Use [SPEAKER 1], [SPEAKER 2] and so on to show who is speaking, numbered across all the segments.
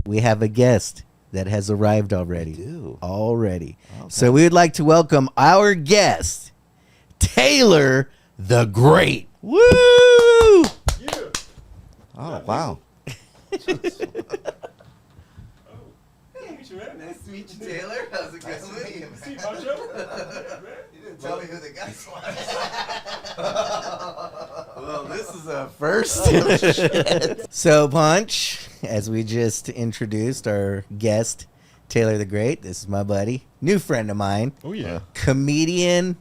[SPEAKER 1] we have a guest that has arrived already.
[SPEAKER 2] We do.
[SPEAKER 1] Already.
[SPEAKER 2] Okay.
[SPEAKER 1] So we would like to welcome our guest, Taylor the Grate. Woo!
[SPEAKER 3] Yeah.
[SPEAKER 2] Oh, wow.
[SPEAKER 1] Nice to meet you, Taylor. How's it
[SPEAKER 2] Nice to meet you,
[SPEAKER 3] See, Pancho?
[SPEAKER 2] You didn't tell me who the guys were.
[SPEAKER 1] Well, this is a first. So, Punch, as we just introduced our guest, Taylor the Grate, this is my buddy, new friend of mine,
[SPEAKER 3] Oh, yeah.
[SPEAKER 1] comedian,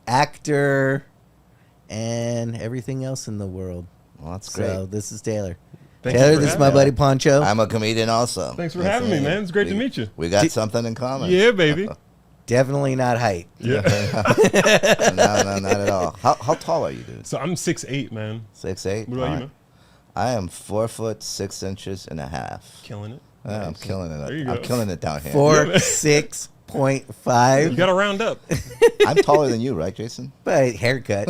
[SPEAKER 1] actor, and everything else in the world.
[SPEAKER 2] Well, that's great.
[SPEAKER 1] So, this is Taylor.
[SPEAKER 3] Thank you
[SPEAKER 1] Taylor,
[SPEAKER 3] for
[SPEAKER 1] this is
[SPEAKER 3] having
[SPEAKER 1] my
[SPEAKER 3] me.
[SPEAKER 1] buddy Pancho.
[SPEAKER 2] I'm a comedian also.
[SPEAKER 3] Thanks for
[SPEAKER 2] That's
[SPEAKER 3] having me,
[SPEAKER 2] it.
[SPEAKER 3] man. It's great to meet you.
[SPEAKER 2] We got something in common.
[SPEAKER 3] Yeah, baby.
[SPEAKER 1] Definitely not height.
[SPEAKER 3] Yeah.
[SPEAKER 2] No, not at all. How tall are you, dude?
[SPEAKER 3] So I'm 6'8", man.
[SPEAKER 2] 6'8"?
[SPEAKER 3] What about you, man?
[SPEAKER 2] I am 4'6.5".
[SPEAKER 3] Killing it.
[SPEAKER 2] Yeah, I'm killing it.
[SPEAKER 3] There you
[SPEAKER 2] I'm
[SPEAKER 3] go.
[SPEAKER 2] killing it down here.
[SPEAKER 1] 4'6.5".
[SPEAKER 3] You got to round up.
[SPEAKER 2] I'm taller than you, right, Jason?
[SPEAKER 1] But haircut.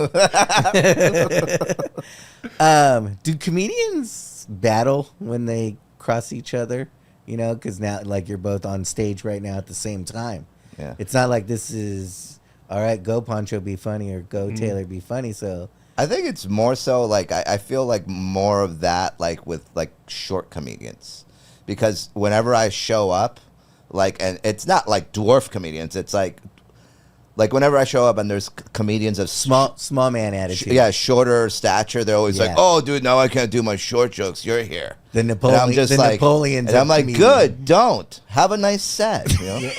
[SPEAKER 1] Do comedians battle when they cross each other? You know, because now, like, you're both on stage right now at the same time.
[SPEAKER 2] Yeah.
[SPEAKER 1] It's not like this is, all right, go Pancho, be funny, or go Taylor, be funny. So
[SPEAKER 2] I think it's more so like I feel like more of that like with like short comedians, because whenever I show up, like, and it's not like dwarf comedians, it's like whenever I show up and there's comedians of
[SPEAKER 1] small man attitude.
[SPEAKER 2] shorter stature, they're always like,
[SPEAKER 1] Yeah.
[SPEAKER 2] oh, dude, now I can't do my short jokes. You're here.
[SPEAKER 1] The
[SPEAKER 2] And I'm just like,
[SPEAKER 1] Napoleons.
[SPEAKER 2] and I'm
[SPEAKER 1] of
[SPEAKER 2] like,
[SPEAKER 1] comedians.
[SPEAKER 2] good, don't have a nice set. You know?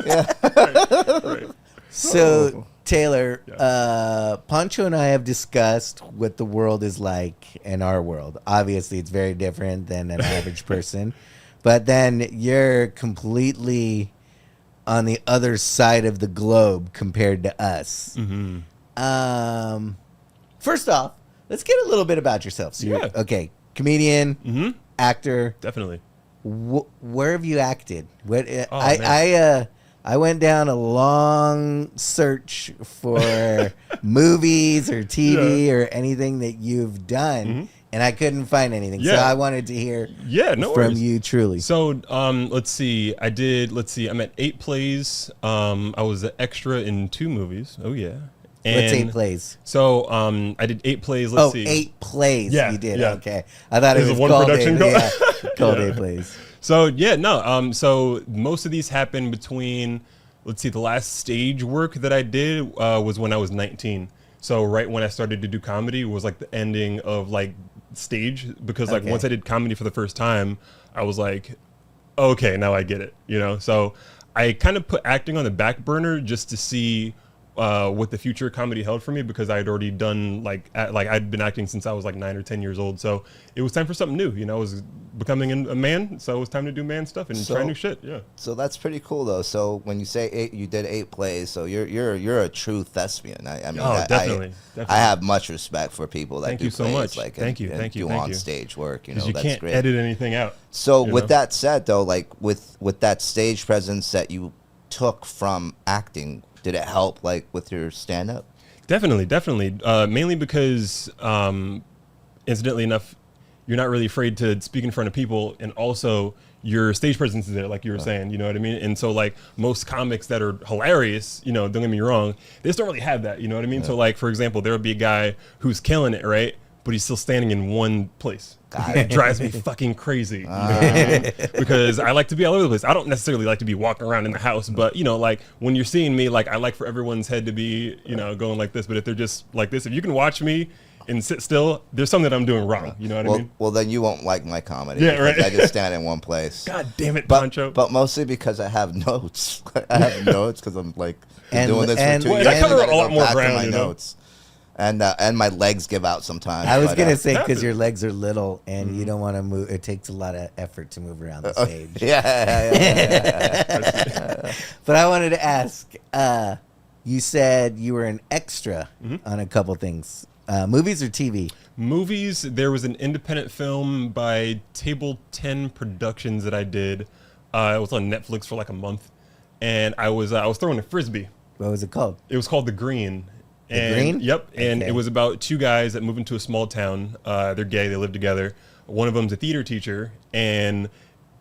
[SPEAKER 3] Right.
[SPEAKER 1] So, Taylor, Pancho and I have discussed what the world is like in our world. Obviously, it's very different than an average person. But then you're completely on the other side of the globe compared to us.
[SPEAKER 3] Mm-hmm.
[SPEAKER 1] First off, let's get a little bit about yourself. So
[SPEAKER 3] Yeah.
[SPEAKER 1] okay, comedian,
[SPEAKER 3] Mm-hmm.
[SPEAKER 1] actor.
[SPEAKER 3] Definitely.
[SPEAKER 1] Where have you acted? What
[SPEAKER 3] Oh,
[SPEAKER 1] I went down a long search for movies or TV or anything that you've done, and I couldn't find anything. So
[SPEAKER 3] Yeah.
[SPEAKER 1] I wanted to hear
[SPEAKER 3] No
[SPEAKER 1] from
[SPEAKER 3] worries.
[SPEAKER 1] you truly.
[SPEAKER 3] So, let's see. I'm at 8 plays. I was an extra in 2 movies. Oh, yeah. And
[SPEAKER 1] What's 8 plays?
[SPEAKER 3] So, I did 8 plays. Let's see.
[SPEAKER 1] 8 plays
[SPEAKER 3] Yeah,
[SPEAKER 1] you did.
[SPEAKER 3] yeah.
[SPEAKER 1] Okay. I thought
[SPEAKER 3] Is
[SPEAKER 1] it
[SPEAKER 3] it
[SPEAKER 1] was
[SPEAKER 3] one
[SPEAKER 1] called
[SPEAKER 3] production code?
[SPEAKER 1] called
[SPEAKER 3] Yeah.
[SPEAKER 1] 8 plays.
[SPEAKER 3] So, so most of these happened between, let's see, the last stage work that I did was when I was 19. So right when I started to do comedy was like the ending of like stage, because like
[SPEAKER 1] Okay.
[SPEAKER 3] once I did comedy for the first time, I was like, okay, now I get it, you know? So I kind of put acting on the back burner just to see what the future comedy held for me, because I had already done I'd been acting since I was like 9 or 10 years old. So it was time for something new, you know. I was becoming a man, so it was time to do man stuff and try new shit. Yeah.
[SPEAKER 2] So that's pretty cool, though. So when you say 8, you did 8 plays. So you're a true thespian. I mean,
[SPEAKER 3] Definitely.
[SPEAKER 2] I have much respect for people that
[SPEAKER 3] Thank
[SPEAKER 2] do
[SPEAKER 3] you so
[SPEAKER 2] plays,
[SPEAKER 3] much.
[SPEAKER 2] like,
[SPEAKER 3] Thank you,
[SPEAKER 2] and
[SPEAKER 3] thank you,
[SPEAKER 2] do
[SPEAKER 3] thank
[SPEAKER 2] on
[SPEAKER 3] you.
[SPEAKER 2] stage work. You know,
[SPEAKER 3] Because you
[SPEAKER 2] that's
[SPEAKER 3] can't
[SPEAKER 2] great.
[SPEAKER 3] edit anything out.
[SPEAKER 2] So
[SPEAKER 3] you
[SPEAKER 2] with
[SPEAKER 3] know?
[SPEAKER 2] that said, though, like with that stage presence that you took from acting, did it help like with your stand up?
[SPEAKER 3] Definitely. Mainly because, incidentally enough, you're not really afraid to speak in front of people, and also your stage presence is there, like you were saying, you know what I mean? And so like most comics that are hilarious, you know, don't get me wrong, they just don't really have that, you know what I mean? So like, for example, there would be a guy who's killing it, right? But he's still standing in one place. It drives me fucking crazy. You know what I mean? Because I like to be all over the place. I don't necessarily like to be walking around in the house, but you know, like when you're seeing me, like I like for everyone's head to be, you know, going like this. But if they're just like this, if you can watch me and sit still, there's something that I'm doing wrong. You know what I mean?
[SPEAKER 2] Well, then you won't like my comedy.
[SPEAKER 3] Yeah,
[SPEAKER 2] because
[SPEAKER 3] right.
[SPEAKER 2] I just stand in one place.
[SPEAKER 3] God damn it,
[SPEAKER 2] But,
[SPEAKER 3] Pancho.
[SPEAKER 2] but mostly because I have notes. I have notes because I'm like
[SPEAKER 1] And-
[SPEAKER 2] doing this
[SPEAKER 1] and-
[SPEAKER 2] for 2
[SPEAKER 1] Well,
[SPEAKER 2] years.
[SPEAKER 1] I cover
[SPEAKER 2] I gotta
[SPEAKER 3] a lot
[SPEAKER 2] go
[SPEAKER 3] more
[SPEAKER 2] back to
[SPEAKER 3] ground,
[SPEAKER 2] my
[SPEAKER 3] you know?
[SPEAKER 2] notes. And my legs give out sometimes.
[SPEAKER 1] I was
[SPEAKER 2] but,
[SPEAKER 1] gonna say, because
[SPEAKER 3] happens.
[SPEAKER 1] your legs are little and you don't want to move. It takes a lot of effort to move around the stage.
[SPEAKER 2] Yeah.
[SPEAKER 1] But I wanted to ask. You said you were an extra on a couple things. Movies or TV?
[SPEAKER 3] Movies, there was an independent film by Table 10 Productions that I did. It was on Netflix for like a month, and I was throwing a frisbee.
[SPEAKER 1] What was it called?
[SPEAKER 3] It was called The Green.
[SPEAKER 1] The Green?
[SPEAKER 3] Yep. And
[SPEAKER 1] Okay.
[SPEAKER 3] it was about 2 guys that move into a small town. They're gay. They live together. One of them's a theater teacher, and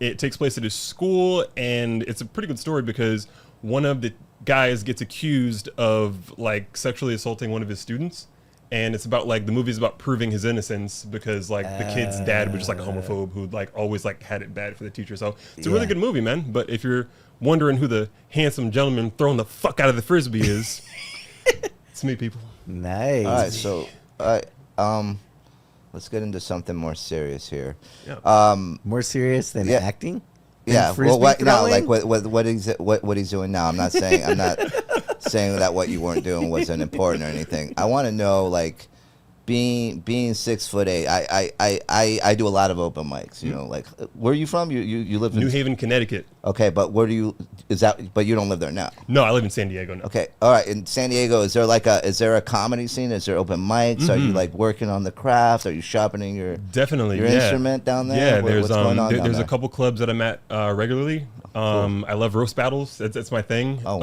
[SPEAKER 3] It takes place at his school, and it's a pretty good story because one of the guys gets accused of like sexually assaulting one of his students. And it's about like the movie's about proving his innocence because like the kid's dad was just like a homophobe who like always like had it bad for the teacher. So it's a really good movie, man. But if you're wondering who the handsome gentleman throwing the fuck out of the frisbee is, it's me, people.
[SPEAKER 1] Nice.
[SPEAKER 2] All right, so let's get into something more serious here.
[SPEAKER 3] Yeah.
[SPEAKER 1] More serious than acting?
[SPEAKER 2] Yeah.
[SPEAKER 1] Frisbee
[SPEAKER 2] Well, now,
[SPEAKER 1] throwing?
[SPEAKER 2] like what he's doing now. I'm not saying saying that what you weren't doing wasn't important or anything. I want to know, like, being 6'8". I do a lot of open mics. You know, like, where are you from? You live in
[SPEAKER 3] New Haven, Connecticut.
[SPEAKER 2] Okay, but where do you But you don't live there now.
[SPEAKER 3] No, I live in San Diego now.
[SPEAKER 2] Okay, all right. In San Diego, is there a comedy scene? Is there open mics? Are you like working on the craft? Are you sharpening your instrument down there?
[SPEAKER 3] Yeah,
[SPEAKER 2] What's going on down
[SPEAKER 3] there's
[SPEAKER 2] there?
[SPEAKER 3] a couple clubs that I'm at regularly. I love roast battles. That's my thing.
[SPEAKER 2] Oh,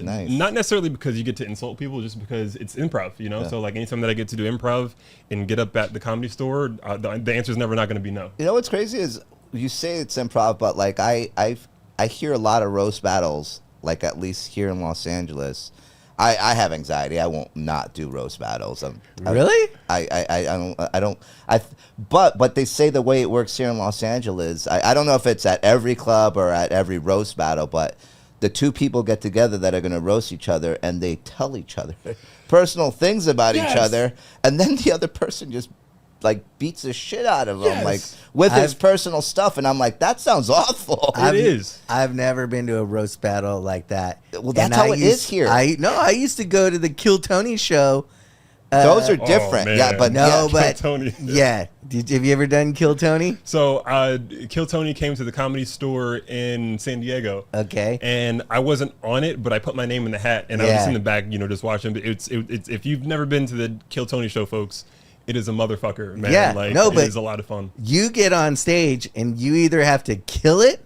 [SPEAKER 2] nice.
[SPEAKER 3] Not necessarily because you get to insult people, just because it's improv. You know, so like anytime that I get to do improv and get up at the Comedy Store, the answer is never not going to be no.
[SPEAKER 2] You know what's crazy is you say it's improv, but like I hear a lot of roast battles, like at least here in Los Angeles. I have anxiety. I won't not do roast battles.
[SPEAKER 1] Really?
[SPEAKER 2] But they say the way it works here in Los Angeles, I don't know if it's at every club or at every roast battle, but the two people get together that are going to roast each other and they tell each other personal things about each other, and then the other person just like beats the shit out of him, like with his personal stuff, and I'm like, that sounds awful.
[SPEAKER 1] I've never been to a roast battle like that.
[SPEAKER 2] Well, that's how it is here.
[SPEAKER 1] I used to go to the Kill Tony show.
[SPEAKER 2] Those are different, but
[SPEAKER 3] Kill Tony.
[SPEAKER 1] Yeah, have you ever done Kill Tony?
[SPEAKER 3] So Kill Tony came to the Comedy Store in San Diego.
[SPEAKER 1] Okay,
[SPEAKER 3] and I wasn't on it, but I put my name in the hat, and I was just in the back, you know, just watching. But it's if you've never been to the Kill Tony show, folks, it is a motherfucker, man.
[SPEAKER 1] Yeah,
[SPEAKER 3] like,
[SPEAKER 1] but
[SPEAKER 3] it is a lot of fun.
[SPEAKER 1] You get on stage and you either have to kill it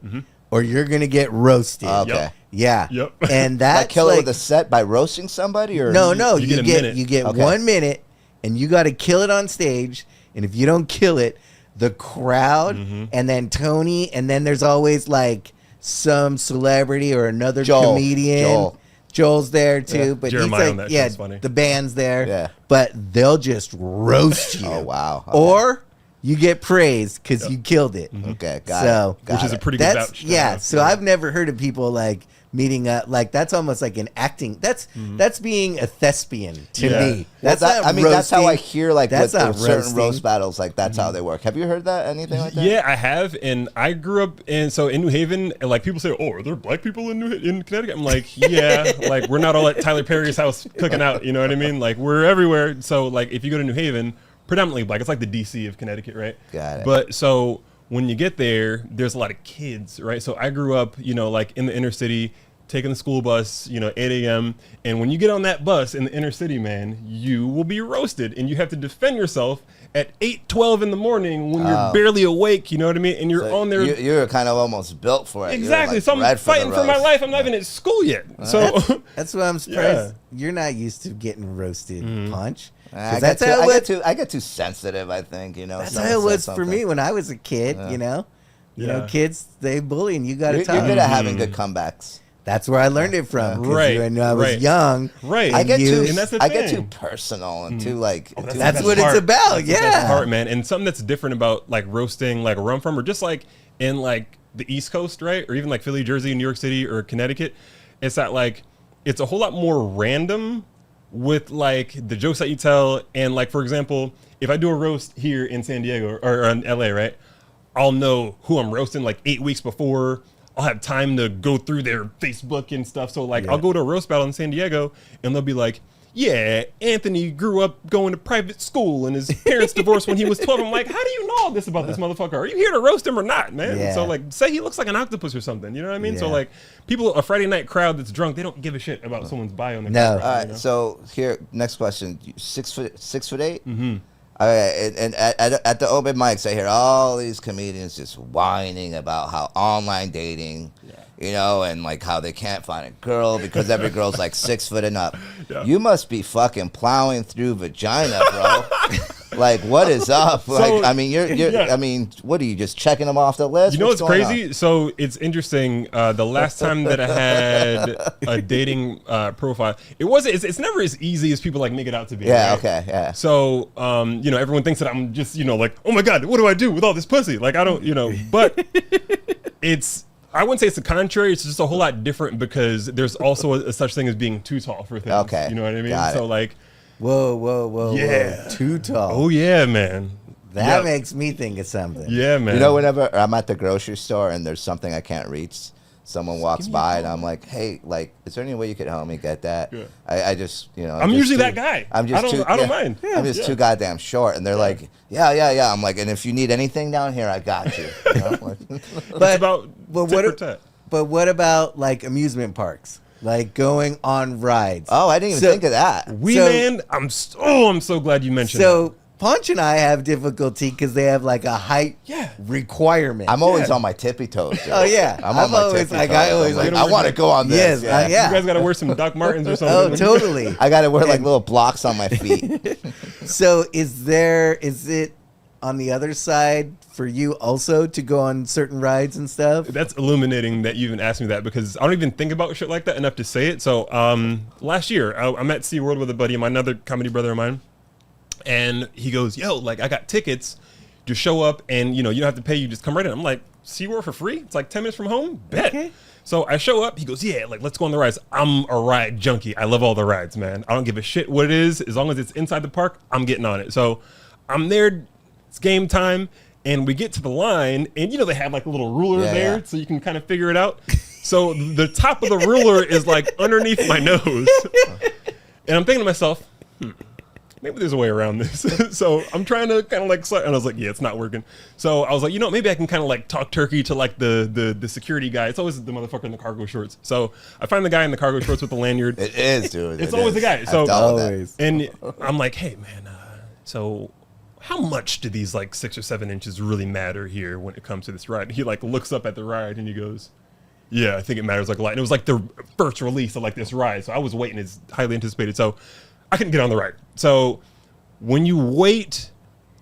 [SPEAKER 1] or you're gonna get roasted.
[SPEAKER 2] Okay.
[SPEAKER 3] Yep.
[SPEAKER 1] Yeah.
[SPEAKER 3] Yep.
[SPEAKER 1] And that's
[SPEAKER 2] like kill it with a set by roasting somebody, or
[SPEAKER 1] no,
[SPEAKER 3] you get a minute.
[SPEAKER 1] you get 1 minute and you got to kill it on stage. And if you don't kill it, the crowd and then Tony, and then there's always like some celebrity or another comedian. Joel's there too, but
[SPEAKER 3] Jeremiah
[SPEAKER 1] he's
[SPEAKER 3] on
[SPEAKER 1] like,
[SPEAKER 3] that show's funny.
[SPEAKER 1] the band's there,
[SPEAKER 2] Yeah.
[SPEAKER 1] but they'll just roast you.
[SPEAKER 2] Oh, wow. Okay.
[SPEAKER 1] Or you get praise because you killed it.
[SPEAKER 2] Okay, got it.
[SPEAKER 3] Which is a pretty good vouch.
[SPEAKER 1] Yeah, so I've never heard of people like meeting up. Like that's almost like an acting. That's being a thespian to me. That's not
[SPEAKER 2] I mean, that's how I hear like
[SPEAKER 1] That's
[SPEAKER 2] with
[SPEAKER 1] not
[SPEAKER 2] certain
[SPEAKER 1] roasting.
[SPEAKER 2] roast battles. Like that's how they work. Have you heard that? Anything like that?
[SPEAKER 3] Yeah, I have, and I grew up in New Haven, and like people say, "Oh, are there black people in Connecticut?" I'm like, yeah, like we're not all at Tyler Perry's house cooking out. You know what I mean? Like we're everywhere. So like if you go to New Haven, predominantly black. It's like the DC of Connecticut, right?
[SPEAKER 2] Got it.
[SPEAKER 3] But so when you get there, there's a lot of kids, right? So I grew up, you know, like in the inner city, taking the school bus, you know, 8 a.m. And when you get on that bus in the inner city, man, you will be roasted. And you have to defend yourself at 8:12 in the morning when you're barely awake, you know what I mean? And you're on there.
[SPEAKER 2] You're kind of almost built for it.
[SPEAKER 3] Exactly.
[SPEAKER 2] Like
[SPEAKER 3] So I'm fighting for my life. I'm not even at school yet. So
[SPEAKER 1] That's why I'm surprised you're not used to getting roasted, Punch.
[SPEAKER 2] I
[SPEAKER 1] That's
[SPEAKER 2] I get too sensitive, I think, you know.
[SPEAKER 1] That's how it was for me when I was a kid, you know? You know, kids, they bully and you got to
[SPEAKER 2] You're
[SPEAKER 1] talk.
[SPEAKER 2] good at having good comebacks.
[SPEAKER 1] That's where I learned it from. 'cause
[SPEAKER 3] Right,
[SPEAKER 1] when I was
[SPEAKER 3] right.
[SPEAKER 1] young.
[SPEAKER 3] Right.
[SPEAKER 2] I get
[SPEAKER 3] and that's the
[SPEAKER 2] I get
[SPEAKER 3] thing.
[SPEAKER 2] too personal and too like.
[SPEAKER 1] That's what it's about,
[SPEAKER 3] That's
[SPEAKER 1] yeah.
[SPEAKER 3] part, man. And something that's different about like roasting like where I'm from, or just like in like the East Coast, right? Or even like Philly, Jersey, New York City, or Connecticut. It's that like it's a whole lot more random with like the jokes that you tell. And like, for example, if I do a roast here in San Diego or in LA, right? I'll know who I'm roasting like 8 weeks before. I'll have time to go through their Facebook and stuff. So like I'll go to a roast battle in San Diego and they'll be like, yeah, Anthony grew up going to private school and his parents divorced when he was 12. I'm like, how do you know all this about this motherfucker? Are you here to roast him or not, man?
[SPEAKER 1] Yeah.
[SPEAKER 3] So like, say he looks like an octopus or something. You know what I mean? So
[SPEAKER 1] Yeah.
[SPEAKER 3] like, people, a Friday night crowd that's drunk, they don't give a shit about someone's bio. On their
[SPEAKER 1] No.
[SPEAKER 3] background,
[SPEAKER 2] All
[SPEAKER 3] you
[SPEAKER 2] right,
[SPEAKER 3] know?
[SPEAKER 2] so here, next question. 6'8"? Mm-hmm. All right, and at the open mics, I hear all these comedians just whining about how online dating, you know, and like how they can't find a girl because every girl's like 6 foot and up.
[SPEAKER 3] Yeah.
[SPEAKER 2] You must be fucking plowing through vagina, bro. Like, what is up? Like,
[SPEAKER 3] So,
[SPEAKER 2] I mean,
[SPEAKER 3] yeah.
[SPEAKER 2] I mean, what are you just checking them off the list?
[SPEAKER 3] You know what's
[SPEAKER 2] going
[SPEAKER 3] crazy? So it's interesting. The last time that I had a dating profile, it's never as easy as people like make it out to be.
[SPEAKER 2] Yeah.
[SPEAKER 3] Right?
[SPEAKER 2] Okay. Yeah.
[SPEAKER 3] So, everyone thinks that I'm just, like, oh my God, what do I do with all this pussy? Like, I don't, but I wouldn't say it's the contrary. It's just a whole lot different because there's also a such thing as being too tall for things.
[SPEAKER 2] Okay.
[SPEAKER 3] You know what I mean?
[SPEAKER 2] Got
[SPEAKER 3] So
[SPEAKER 2] it.
[SPEAKER 3] like,
[SPEAKER 1] Whoa.
[SPEAKER 3] Yeah.
[SPEAKER 1] Too tall.
[SPEAKER 3] oh yeah, man.
[SPEAKER 1] That
[SPEAKER 3] Yeah.
[SPEAKER 1] makes me think of something.
[SPEAKER 3] Yeah, man.
[SPEAKER 2] You know, whenever I'm at the grocery store and there's something I can't reach, someone walks by and I'm like, "Hey, like, is there any way you could help me get that?"
[SPEAKER 3] Yeah.
[SPEAKER 2] I just,
[SPEAKER 3] I'm
[SPEAKER 2] just
[SPEAKER 3] usually
[SPEAKER 2] too-
[SPEAKER 3] that guy.
[SPEAKER 2] I'm just
[SPEAKER 3] I don't mind.
[SPEAKER 2] I'm just
[SPEAKER 3] Yeah.
[SPEAKER 2] too goddamn short, and they're like, "Yeah." I'm like, "And if you need anything down here, I got you." You know? Like,
[SPEAKER 3] It's about
[SPEAKER 1] but
[SPEAKER 3] tit
[SPEAKER 1] what?
[SPEAKER 3] for tat.
[SPEAKER 1] But what about like amusement parks? Like going on rides.
[SPEAKER 2] oh, I didn't even
[SPEAKER 1] So-
[SPEAKER 2] think of that.
[SPEAKER 3] Man, I'm so glad you mentioned
[SPEAKER 1] So Punch and I have difficulty because they have like a height
[SPEAKER 3] Yeah.
[SPEAKER 1] requirement.
[SPEAKER 2] I'm always on my tippy toes. Dude.
[SPEAKER 1] Oh, yeah.
[SPEAKER 2] I'm
[SPEAKER 1] I'm
[SPEAKER 2] on my
[SPEAKER 1] always
[SPEAKER 2] tippy
[SPEAKER 1] like,
[SPEAKER 2] toes.
[SPEAKER 1] I always
[SPEAKER 2] I'm like,
[SPEAKER 1] like-
[SPEAKER 2] I want to go on this.
[SPEAKER 1] Yes,
[SPEAKER 2] yeah.
[SPEAKER 3] that.
[SPEAKER 1] yeah.
[SPEAKER 3] You guys got to wear some Doc Martens or
[SPEAKER 1] Oh,
[SPEAKER 3] something.
[SPEAKER 1] totally.
[SPEAKER 2] I got to wear like little blocks on my feet.
[SPEAKER 1] So is it on the other side for you also to go on certain rides and stuff?
[SPEAKER 3] That's illuminating that you even asked me that because I don't even think about shit like that enough to say it. So last year, I'm at SeaWorld with a buddy of mine, another comedy brother of mine. And he goes, yo, like, I got tickets. Just show up and, you don't have to pay. You just come right in. I'm like, SeaWorld for free? It's like 10 minutes from home? Bet.
[SPEAKER 1] Okay.
[SPEAKER 3] So I show up. He goes, yeah, like, let's go on the rides. I'm a ride junkie. I love all the rides, man. I don't give a shit what it is. As long as it's inside the park, I'm getting on it. So I'm there. It's game time. And we get to the line. And, they have like a little ruler
[SPEAKER 2] Yeah,
[SPEAKER 3] there.
[SPEAKER 2] yeah.
[SPEAKER 3] So you can kind of figure it out. So the top of the ruler is like underneath my nose. And I'm thinking to myself, maybe there's a way around this. So I'm trying to kind of like, and I was like, yeah, it's not working. So I was like, maybe I can kind of like talk turkey to like the security guy. It's always the motherfucker in the cargo shorts. So I find the guy in the cargo shorts with the lanyard.
[SPEAKER 2] It is, dude.
[SPEAKER 3] It's
[SPEAKER 2] It
[SPEAKER 3] always
[SPEAKER 2] is.
[SPEAKER 3] the guy.
[SPEAKER 2] I've
[SPEAKER 3] So
[SPEAKER 2] dealt with that.
[SPEAKER 1] Always.
[SPEAKER 3] and I'm like, hey man, so how much do these like 6 or 7 inches really matter here when it comes to this ride? He like looks up at the ride and he goes, yeah, I think it matters like a lot. And it was like the first release of like this ride. So I was waiting. It's highly anticipated. So I couldn't get on the ride. So when you wait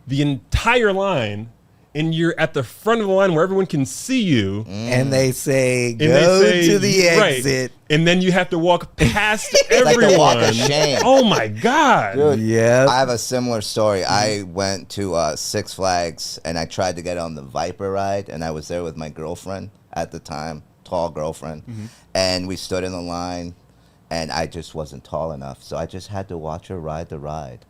[SPEAKER 3] the entire line and you're at the front of the line where everyone can see you,
[SPEAKER 1] And they say,
[SPEAKER 3] and
[SPEAKER 1] go
[SPEAKER 3] they say,
[SPEAKER 1] to the
[SPEAKER 3] right,
[SPEAKER 1] exit.
[SPEAKER 3] and then you have to walk past
[SPEAKER 2] like
[SPEAKER 3] everyone.
[SPEAKER 2] the walk of shame.
[SPEAKER 3] Oh my God.
[SPEAKER 2] Dude,
[SPEAKER 1] Yep.
[SPEAKER 2] I have a similar story. I went to Six Flags and I tried to get on the Viper ride, and I was there with my girlfriend at the time, tall girlfriend, and we stood in the line, and I just wasn't tall enough, so I just had to watch her ride the ride